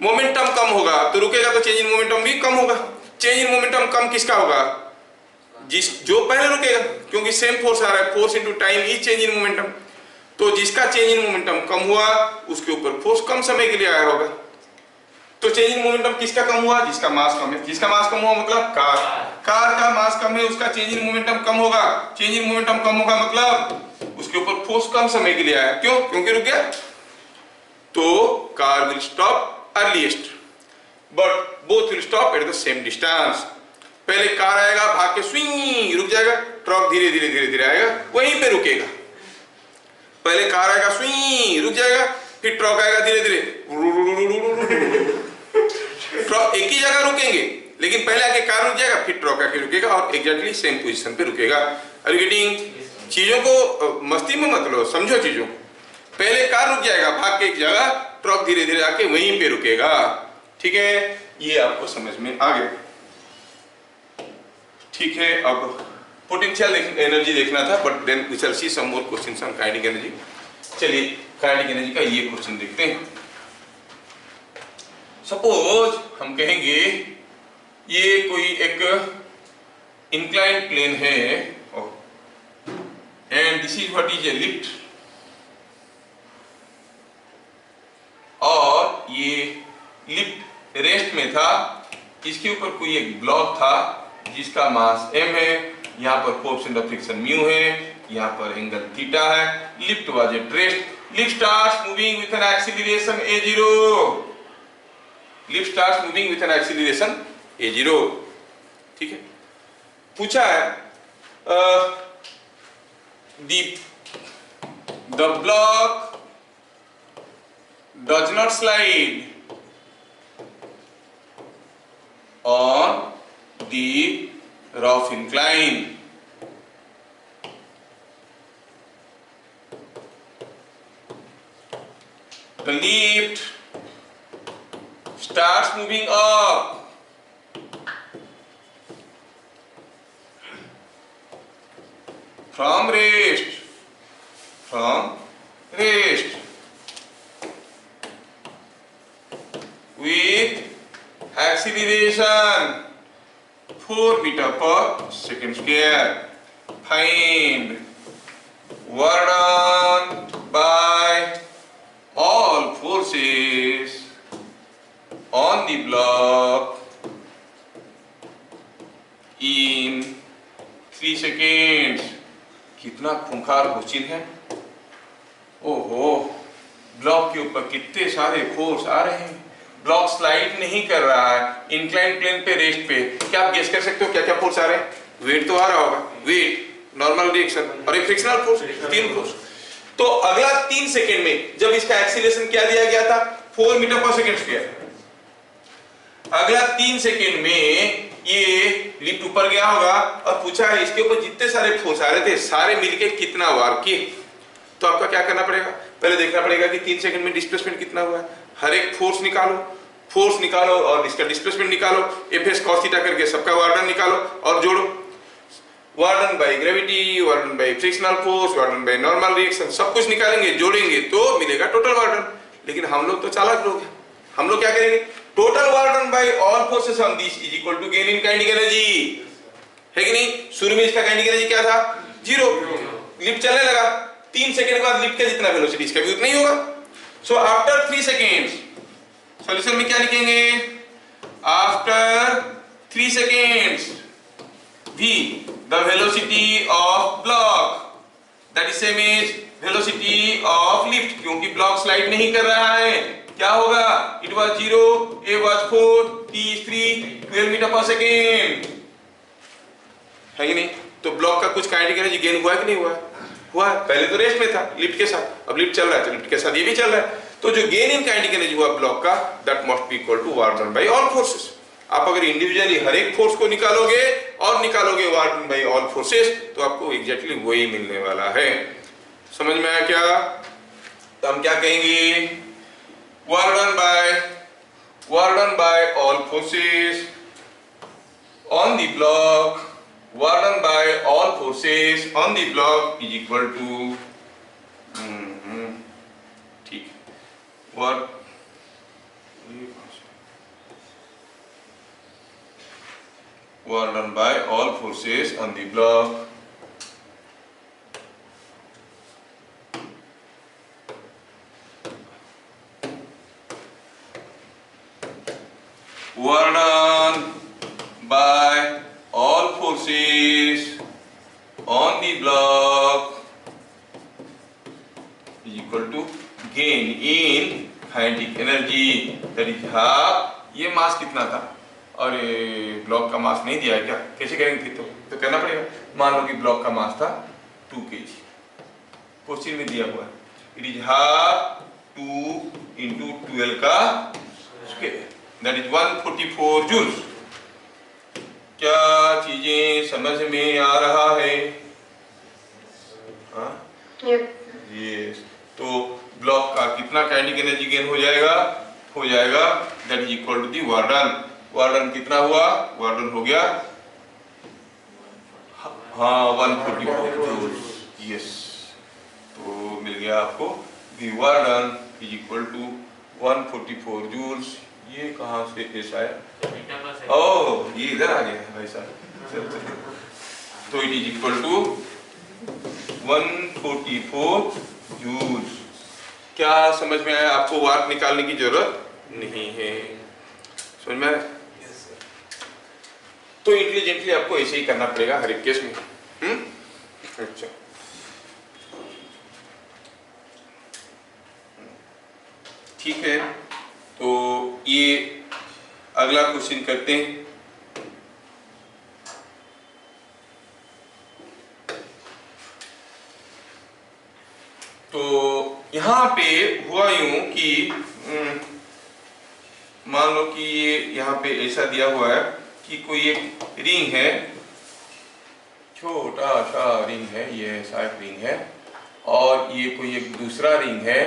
मोमेंटम कम होगा तो रुकेगा, तो चेंज इन मोमेंटम भी कम होगा। चेंज इन मोमेंटम कम किसका होगा? जो पहले रुकेगा, क्योंकि सेम फोर्स आ रहा है, force into time is change in momentum. तो जिसका चेंज इन मोमेंटम कम हुआ उसके ऊपर फोर्स कम समय के लिए आया होगा। तो चेंज इन मोमेंटम किसका कम हुआ? जिसका मास कम है। जिसका मास कम हुआ मतलब कार का मास कम है, उसका चेंज इन मोमेंटम कम होगा। चेंज इन मोमेंटम कम होगा मतलब उसके ऊपर फोर्स कम समय के लिए आया। क्यों? क्योंकि रुक गया। तो car will stop earliest but both will stop at the same distance. पहले कार आएगा, भाग के स्विंग रुक जाएगा, ट्रक धीरे धीरे धीरे धीरे आएगा, वहीं पे रुकेगा। पहले कार आएगा, स्विंग रुक जाएगा, फिर ट्रक आएगा धीरे धीरे, ट्रक एक ही जगह रुकेंगे, लेकिन पहले आके कार रुक जाएगा, फिर ट्रक आके रुकेगा और एग्जैक्टली सेम पोजीशन पे रुकेगा। Are you getting? चीजों को मस्ती में मत लो, समझो चीजों। पहले कार रुक जाएगा, भाग के एक जगह, ट्रक धीरे धीरे आके वहीं पे रुकेगा। ठीक है, ये आपको समझ में आ गया। ठीक है, अब पोटेंशियल एनर्जी देखना था, but then we shall see some more questions on kinetic energy. चलिए काइनेटिक एनर्जी का ये क्वेश्चन देखते हैं। सपोज हम कहेंगे ये कोई एक इंक्लाइंड प्लेन है and this is what is a lift, और ये लिफ्ट रेस्ट में था, इसके ऊपर कोई एक ब्लॉक था जिसका मास m है, यहाँ पर कोएफिशिएंट ऑफ फ्रिक्शन म्यू है, यहाँ पर एंगल थीटा है, lift was at rest, lift starts moving with an acceleration a0, lift starts moving with an acceleration a0, ठीक है। पूछा है the block does not slide on the rough incline, the lift starts moving up from rest with acceleration 4 meter per second square. Find work done by all forces on the block in 3 seconds. कितना खूंखार question है। ओहो, block के ऊपर कितने सारे force आ रहे हैं, ब्लॉक स्लाइड नहीं कर रहा है, इंक्लाइन प्लेन पे रेस्ट पे। क्या आप गेस कर सकते हो क्या क्या फोर्स आ रहे हैं? वेट तो आ रहा होगा, वेट, नॉर्मल रिएक्शन और एक फ्रिक्शनल फोर्स, 3 फोर्स। तो अगला 3 सेकेंड में जब इसका एक्सीलरेशन क्या दिया गया था 4 मीटर पर सेकेंड स्क्वायर, अगला 3 सेकेंड में ये लिफ्ट ऊपर गया होगा और पूछा है इसके ऊपर जितने सारे फोर्स आ रहे थे सारे मिलके कितना वार किए। तो आपका क्या करना पड़ेगा, पहले देखना पड़ेगा कि 3 सेकंड में डिस्प्लेसमेंट कितना हुआ है, हर एक फोर्स निकालो और इसका डिस्प्लेसमेंट निकालो, Fs cos थीटा करके सबका वार डन निकालो और जोड़ो, work done by gravity, work done by frictional force, work done by normal reaction, सब कुछ निकालेंगे, जोड़ेंगे तो मिलेगा टोटल वार डन। लेकिन हम लोग तो चालाक लोग हैं, हम लोग क्या करेंगे, total work done by all forces on this is equal to gain in kinetic energy, है कि नहीं। शुरू में इसका काइनेटिक एनर्जी क्या था, 0, लिफ्ट चलने लगा, 3 सेकंड के बाद लिफ्ट का जितना वेलोसिटी इसका भी उतना ही होगा। सो आफ्टर 3 सेकंड्स सॉल्यूशन में क्या लिखेंगे, after 3 seconds v the velocity of block that is same as velocity of lift, क्योंकि ब्लॉक स्लाइड नहीं कर रहा है, क्या होगा, it was 0, a was 4, t is 3, 12 metre पर सेकेंड, है कि नहीं। तो ब्लॉक का कुछ काइनेटिक एनर्जी गेन हुआ है कि नहीं हुआ है, हुआ है। पहले तो रेस्ट में था लिफ्ट के साथ, अब लिफ्ट चल रहा है तो लिफ्ट के साथ ये भी चल रहा है। तो जो गेन इन काइनेटिक एनर्जी हुआ ब्लॉक का that must be equal to work done by all forces. आप अगर इंडिविजुअली हर एक फोर्स को निकालोगे और निकालोगे वार डन बाय ऑल फोर्सेस तो आपको एग्जैक्टली वही मिलने वाला है। समझ में आया क्या? तो हम क्या कहेंगे, work done by all forces on the block, work done by all forces on the block is equal to ठीक work done by all forces on the block work done by all forces on the block is equal to gain in kinetic energy that is half। ये मास कितना था और ये block का मास नहीं दिया है क्या, कैसे करेंगे तो करना पड़ेगा। मान लो कि ब्लॉक का मास था 2 kg, क्वेश्चन में दिया हुआ है इट इज हाफ 2 into 12 का स्क्वायर दैट इज 144 जूल्स। क्या चीजें समझ में आ रहा है? हाँ यस। तो ब्लॉक का कितना काइनेटिक एनर्जी गेन हो जाएगा that is equal to the work done कितना हुआ, वार डन हो गया हाँ 144 जूल्स, यस। तो मिल गया आपको the work done is equal to 144 joules, ये कहाँ से ऐसा है? बीटा प्लस है। ओह, ये इधर आ गया है भाई साहब। चल चल। तो it is equal to 144 joule. क्या समझ में आया? आपको वाट निकालने की जरूरत नहीं है। समझ में आया? तो इंटेलिजेंटली आपको ऐसे ही करना पड़ेगा हर एक केस में। अच्छा, ठीक है। तो ये अगला क्वेश्चन करते हैं। तो यहां पे हुआ यूं कि मान लो कि ये यहाँ पे ऐसा दिया हुआ है कि कोई एक रिंग है, छोटा सा रिंग है, ये ऐसा एक रिंग है, और ये कोई एक दूसरा रिंग है,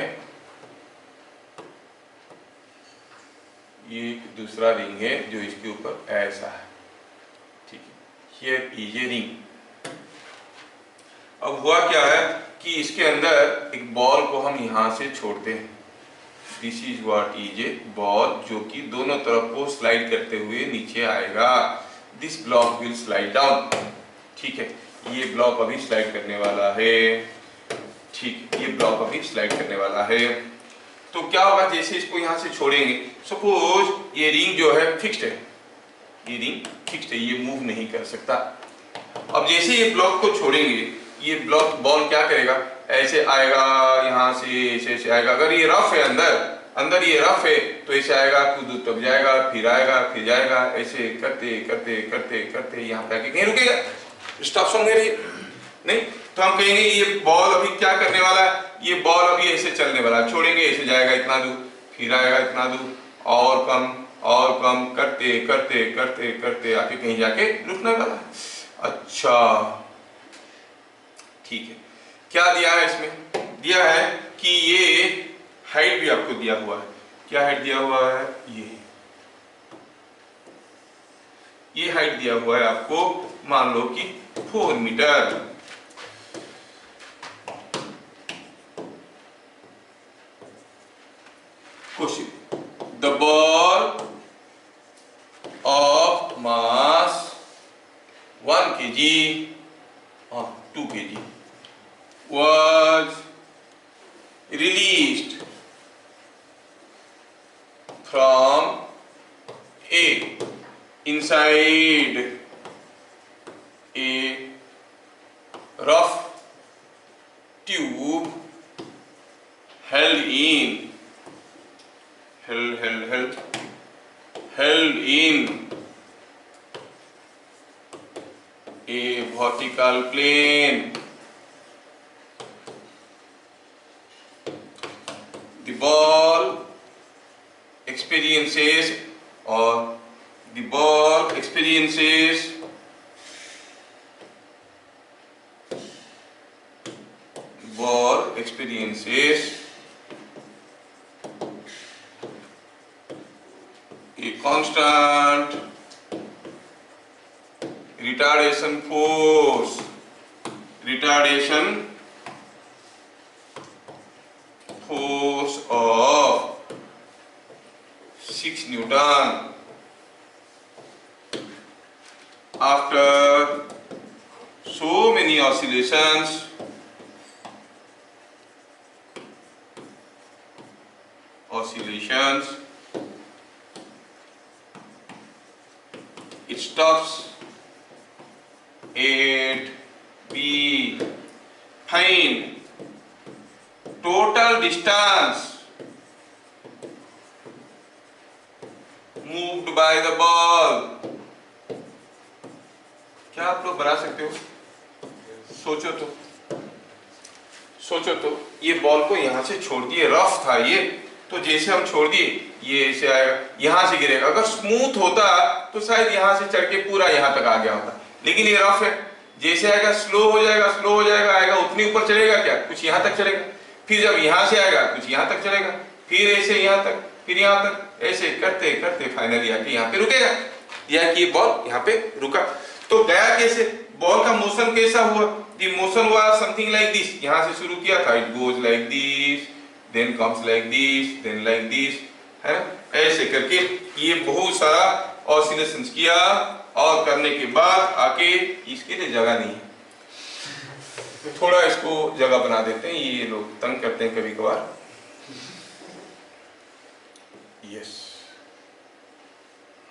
ये एक दूसरा रिंग है जो इसके ऊपर ऐसा है। ठीक है, हियर इज ए रिंग। अब हुआ क्या है कि इसके अंदर एक बॉल को हम यहां से छोड़ते हैं। This is what is a ball, जो कि दोनों तरफ को स्लाइड करते हुए नीचे आएगा। This block will slide down. ठीक है, ये ब्लॉक अभी स्लाइड करने वाला है। ठीक, ये ब्लॉक अभी स्लाइड करने वाला है। तो क्या होगा, जैसे इसको यहाँ से छोड़ेंगे, सपोज ये रिंग जो है फिक्स्ड है, ये रिंग फिक्स्ड है, ये मूव नहीं कर सकता। अब जैसे ये ब्लॉक को छोड़ेंगे, ये ब्लॉक बॉल क्या करेगा, ऐसे आएगा, यहाँ से ऐसे आएगा। अगर ये रफ है, अंदर ये रफ है, तो ऐसे आएगा, कूद तक जाएगा, फिर आएगा, फिर जाएगा, ऐसे करते करते करते करते यहाँ पे आके कहीं रुकेगा, स्टॉप सॉन्ग नहीं। तो हम कहेंगे ये बॉल अभी क्या करने वाला है, ये बॉल अभी ऐसे चलने वाला है, छोड़ेंगे ऐसे जाएगा इतना दूर, फिर आएगा इतना दूर, और कम करते करते करते करते आके कहीं जाके रुकने वाला है। अच्छा, ठीक है। क्या दिया है इसमें? दिया है कि ये हाइट भी आपको दिया हुआ है। क्या हाइट दिया हुआ है? ये हाइट दिया हुआ है आपको, मान लो कि 4 metre. Question, the ball of mass 1 kg or 2 kg was released from a inside a rough tube held in a vertical plane. The ball experiences a constant retardation force of 6 Newton. After so many oscillations, it stops at B. Find total distance moved by the ball. क्या आप लोग बना सकते हो? सोचो तो ये ball को यहाँ से छोड़ दिए, रफ था ये, तो जैसे हम छोड़ दिए ये ऐसे आएगा, यहाँ से गिरेगा। अगर स्मूथ होता तो शायद यहाँ से चढ़ के पूरा यहाँ तक आ गया होता, लेकिन ये रफ है, जैसे आएगा स्लो हो जाएगा, आएगा उतनी ऊपर चलेगा क्या, कुछ यहाँ तक चलेगा, फिर जब यहाँ से आएगा कुछ यहाँ तक चलेगा, फिर ऐसे यहाँ तक, फिर यहाँ तक, ऐसे करते करते फाइनली आके यहाँ पे रुकेगा। यह कि बॉल यहाँ पे रुका। तो गया कैसे, बॉल का मोशन कैसा हुआ? The motion was something like this. यहाँ से शुरू किया था, it goes like this, then comes like this, then like this, है ना, ऐसे करके ये बहुत सारा ऑसिलेशन किया और करने के बाद आके इसके लिए जगह नहीं है, थोड़ा इसको जगह बना देते हैं, ये लोग तंग करते हैं कभी कभार। यस,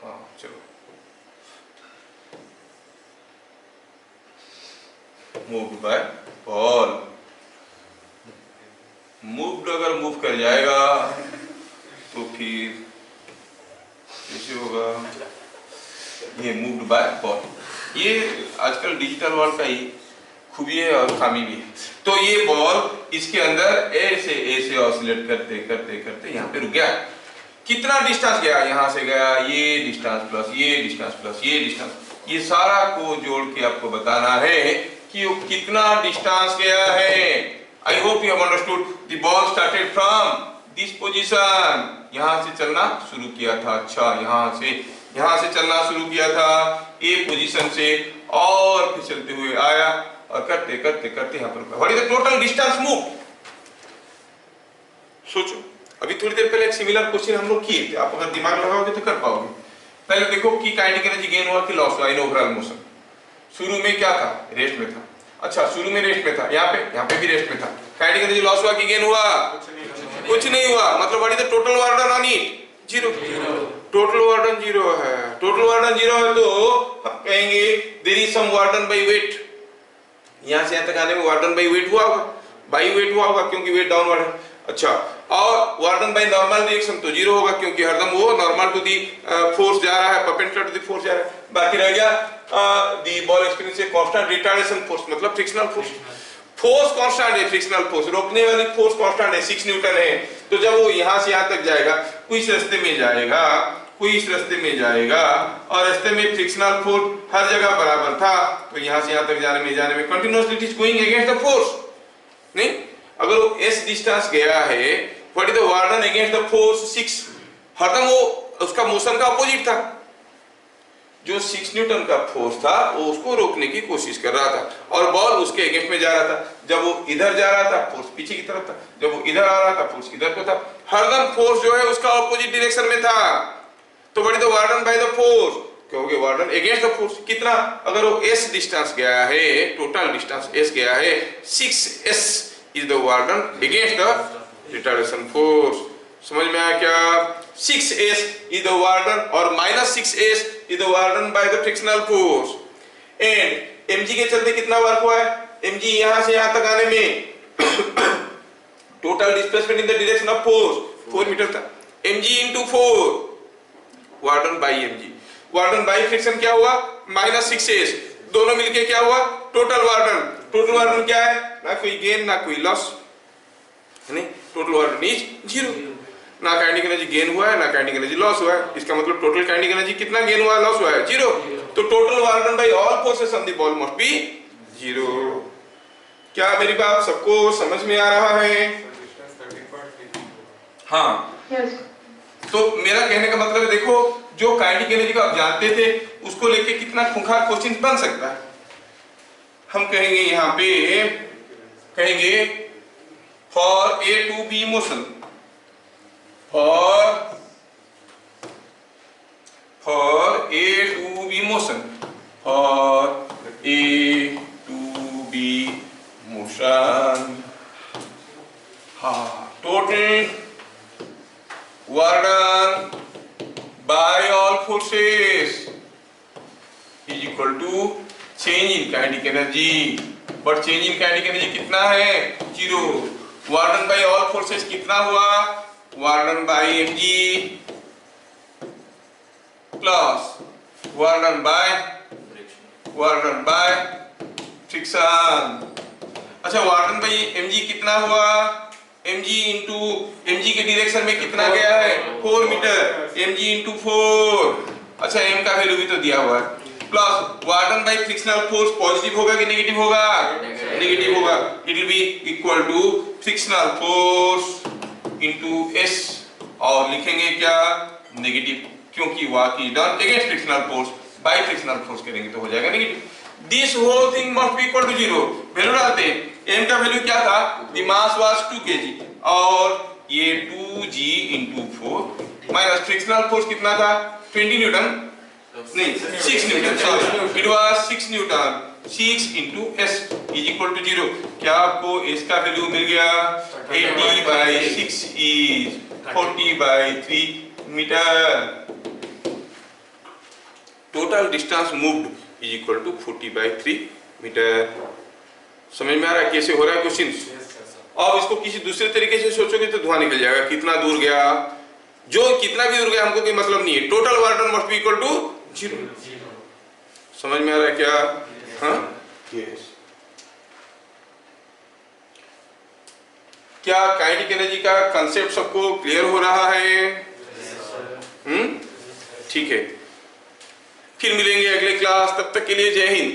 हाँ चलो, मूव बाय बॉल, मूव्ड अगर मूव कर जाएगा तो फिर कैसे होगा, ये मूव्ड बाय बॉल, ये आजकल डिजिटल वर्ल्ड का ही खूबी है और खामी भी है। तो ये बॉल इसके अंदर ऐसे ऐसे ऑसिलेट करते करते करते यहाँ पे रुक गया। कितना डिस्टेंस गया, यहाँ से गया ये डिस्टेंस प्लस ये डिस्टेंस प्लस ये डिस्टेंस, ये सारा को जोड़ के आपको बताना है कि वो कितना डिस्टेंस गया है। I hope you have understood. The ball started from this position, यहाँ से चलना शुरू किया था, अच्छा यहाँ से चलना शुरू किया था ए पोजीशन से, और फिर चलते हुए आया और करते करते करते यहाँ पर। What is the total distance move? सोचो, अभी थोड़ी देर पहले एक सिमिलर क्वेश्चन हम लोग किए थे, आप अगर दिमाग लगाओगे तो कर पाओगे। पहले देखो कि काइनेटिक एनर्जी गेन हुआ कि लॉस हुआ इन ओवरऑल मोशन। शुरू में क्या था, रेस्ट में था, अच्छा शुरू में रेस्ट में था, यहाँ पे भी रेस्ट में था। काइनेटिक एनर्जी लॉस हुआ कि गेन हुआ? कुछ नहीं हुआ। मतलब what is the total work done on it? Zero. Total work done zero है। टोटल वर्क डन जीरो है तो हम कहेंगे there is some work done by weight. यहाँ से यहाँ तक आने में वर्क डन बाय वेट हुआ होगा, बाई वेट हुआ होगा क्योंकि वेट डाउनवर्ड है। अच्छा, और work done by normal reaction तो जीरो होगा क्योंकि हरदम वो नॉर्मल टू दी फोर्स जा रहा है, परपेंडिकुलर टू दी फोर्स जा रहा है। बाकी रह गया the ball experience a constant retardation force, मतलब फ्रिक्शनल फोर्स। फोर्स कांस्टेंट है, फ्रिक्शनल फोर्स, रोकने वाली फोर्स कांस्टेंट है, 6 न्यूटन है। तो जब वो यहाँ से यहाँ तक जाएगा, कोई इस रास्ते में जाएगा, कोई इस रास्ते में जाएगा, और रास्ते में फ्रिक्शनल फोर्स हर जगह बराबर था, तो यहाँ से यहाँ तक जाने में continuously it is going against the force. नहीं, अगर वो s डिस्टेंस गया है, what is the work done against the force 6, हरदम वो उसका मोशन का अपोजिट था। जो 6 न्यूटन का फोर्स था वो उसको रोकने की कोशिश कर रहा था, और बॉल उसके अगेंस्ट में जा रहा था। जब वो इधर जा रहा था फोर्स पीछे की तरफ था, जब वो इधर आ रहा था फोर्स इधर को था। हरदम फोर्स जो है उसका अपोजिट डायरेक्शन में था। तो what is the work done by the force? कहोगे work done against the force कितना? अगर वो s डिस्टेंस गया है, टोटल डिस्टेंस s गया है, 6s is the work done against the retardation force। समझ में आया क्या? 6s is the work done और minus 6s is the work done by the frictional force। and mg के चलते कितना वर्क हुआ है? mg यहाँ से यहाँ तक आने में total displacement in the direction of force 4 metre था। mg into 4 work done by mg। work done by friction क्या हुआ? minus 6s, दोनों मिलके क्या हुआ? Total work done. Total work done क्या है? ना कोई गेन ना कोई लॉस, है नहीं? Total work done is zero. ना काइनेटिक एनर्जी गेन हुआ है ना काइनेटिक एनर्जी लॉस हुआ है। इसका मतलब टोटल काइनेटिक एनर्जी कितना गेन हुआ है, लॉस हुआ है? जीरो। तो total work done by all forces on the ball must be zero. क्या मेरी बात सबको समझ में आ रहा है? हाँ। तो मेरा कहने का मतलब है, देखो जो काइनेटिक एनर्जी को आप जानते थे उसको लेके कितना खूंखार क्वेश्चन बन सकता है। हम कहेंगे यहाँ पे, कहेंगे for A to B motion, for A to B motion, for A to B motion, हाँ, total work done by all forces is equal to change in kinetic energy, but change in kinetic energy कितना है? Zero. work done by all forces कितना हुआ? work done by mg plus work done by friction। अच्छा, work done by mg कितना हुआ? mg into mg के direction में कितना गया है? 4 मीटर। mg इंटू 4, अच्छा m का वैल्यू भी तो दिया हुआ है, plus work done by frictional force positive होगा कि नेगेटिव होगा? नेगेटिव होगा। It will be equal to frictional force into s, और लिखेंगे क्या? नेगेटिव, क्योंकि work is done against frictional force, by frictional force करेंगे तो हो जाएगा negative. This whole thing must be equal to zero. Value डालते हैं, m का वैल्यू क्या था? द मास वाज 2 kg, और ये 2g into 4 minus frictional force कितना था 20 न्यूटन नहीं 6 Newton sorry it was 6 Newton 6 into s is equal to 0। क्या आपको s का वैल्यू मिल गया 80/6 is 40/3 metre. Total distance moved is equal to 40/3 metre. समझ में आ रहा है कैसे हो रहा है क्वेश्चन? अब इसको किसी दूसरे तरीके से सोचोगे तो धुआं निकल जाएगा। कितना दूर गया, जो कितना भी दूर गया हमको कोई मतलब नहीं है, total work done must be equal to 0। समझ में आ रहा है क्या? हाँ यस। क्या काइनेटिक एनर्जी का कंसेप्ट सबको क्लियर हो रहा है? ठीक है, फिर मिलेंगे अगले क्लास। तब तक के लिए जय हिंद।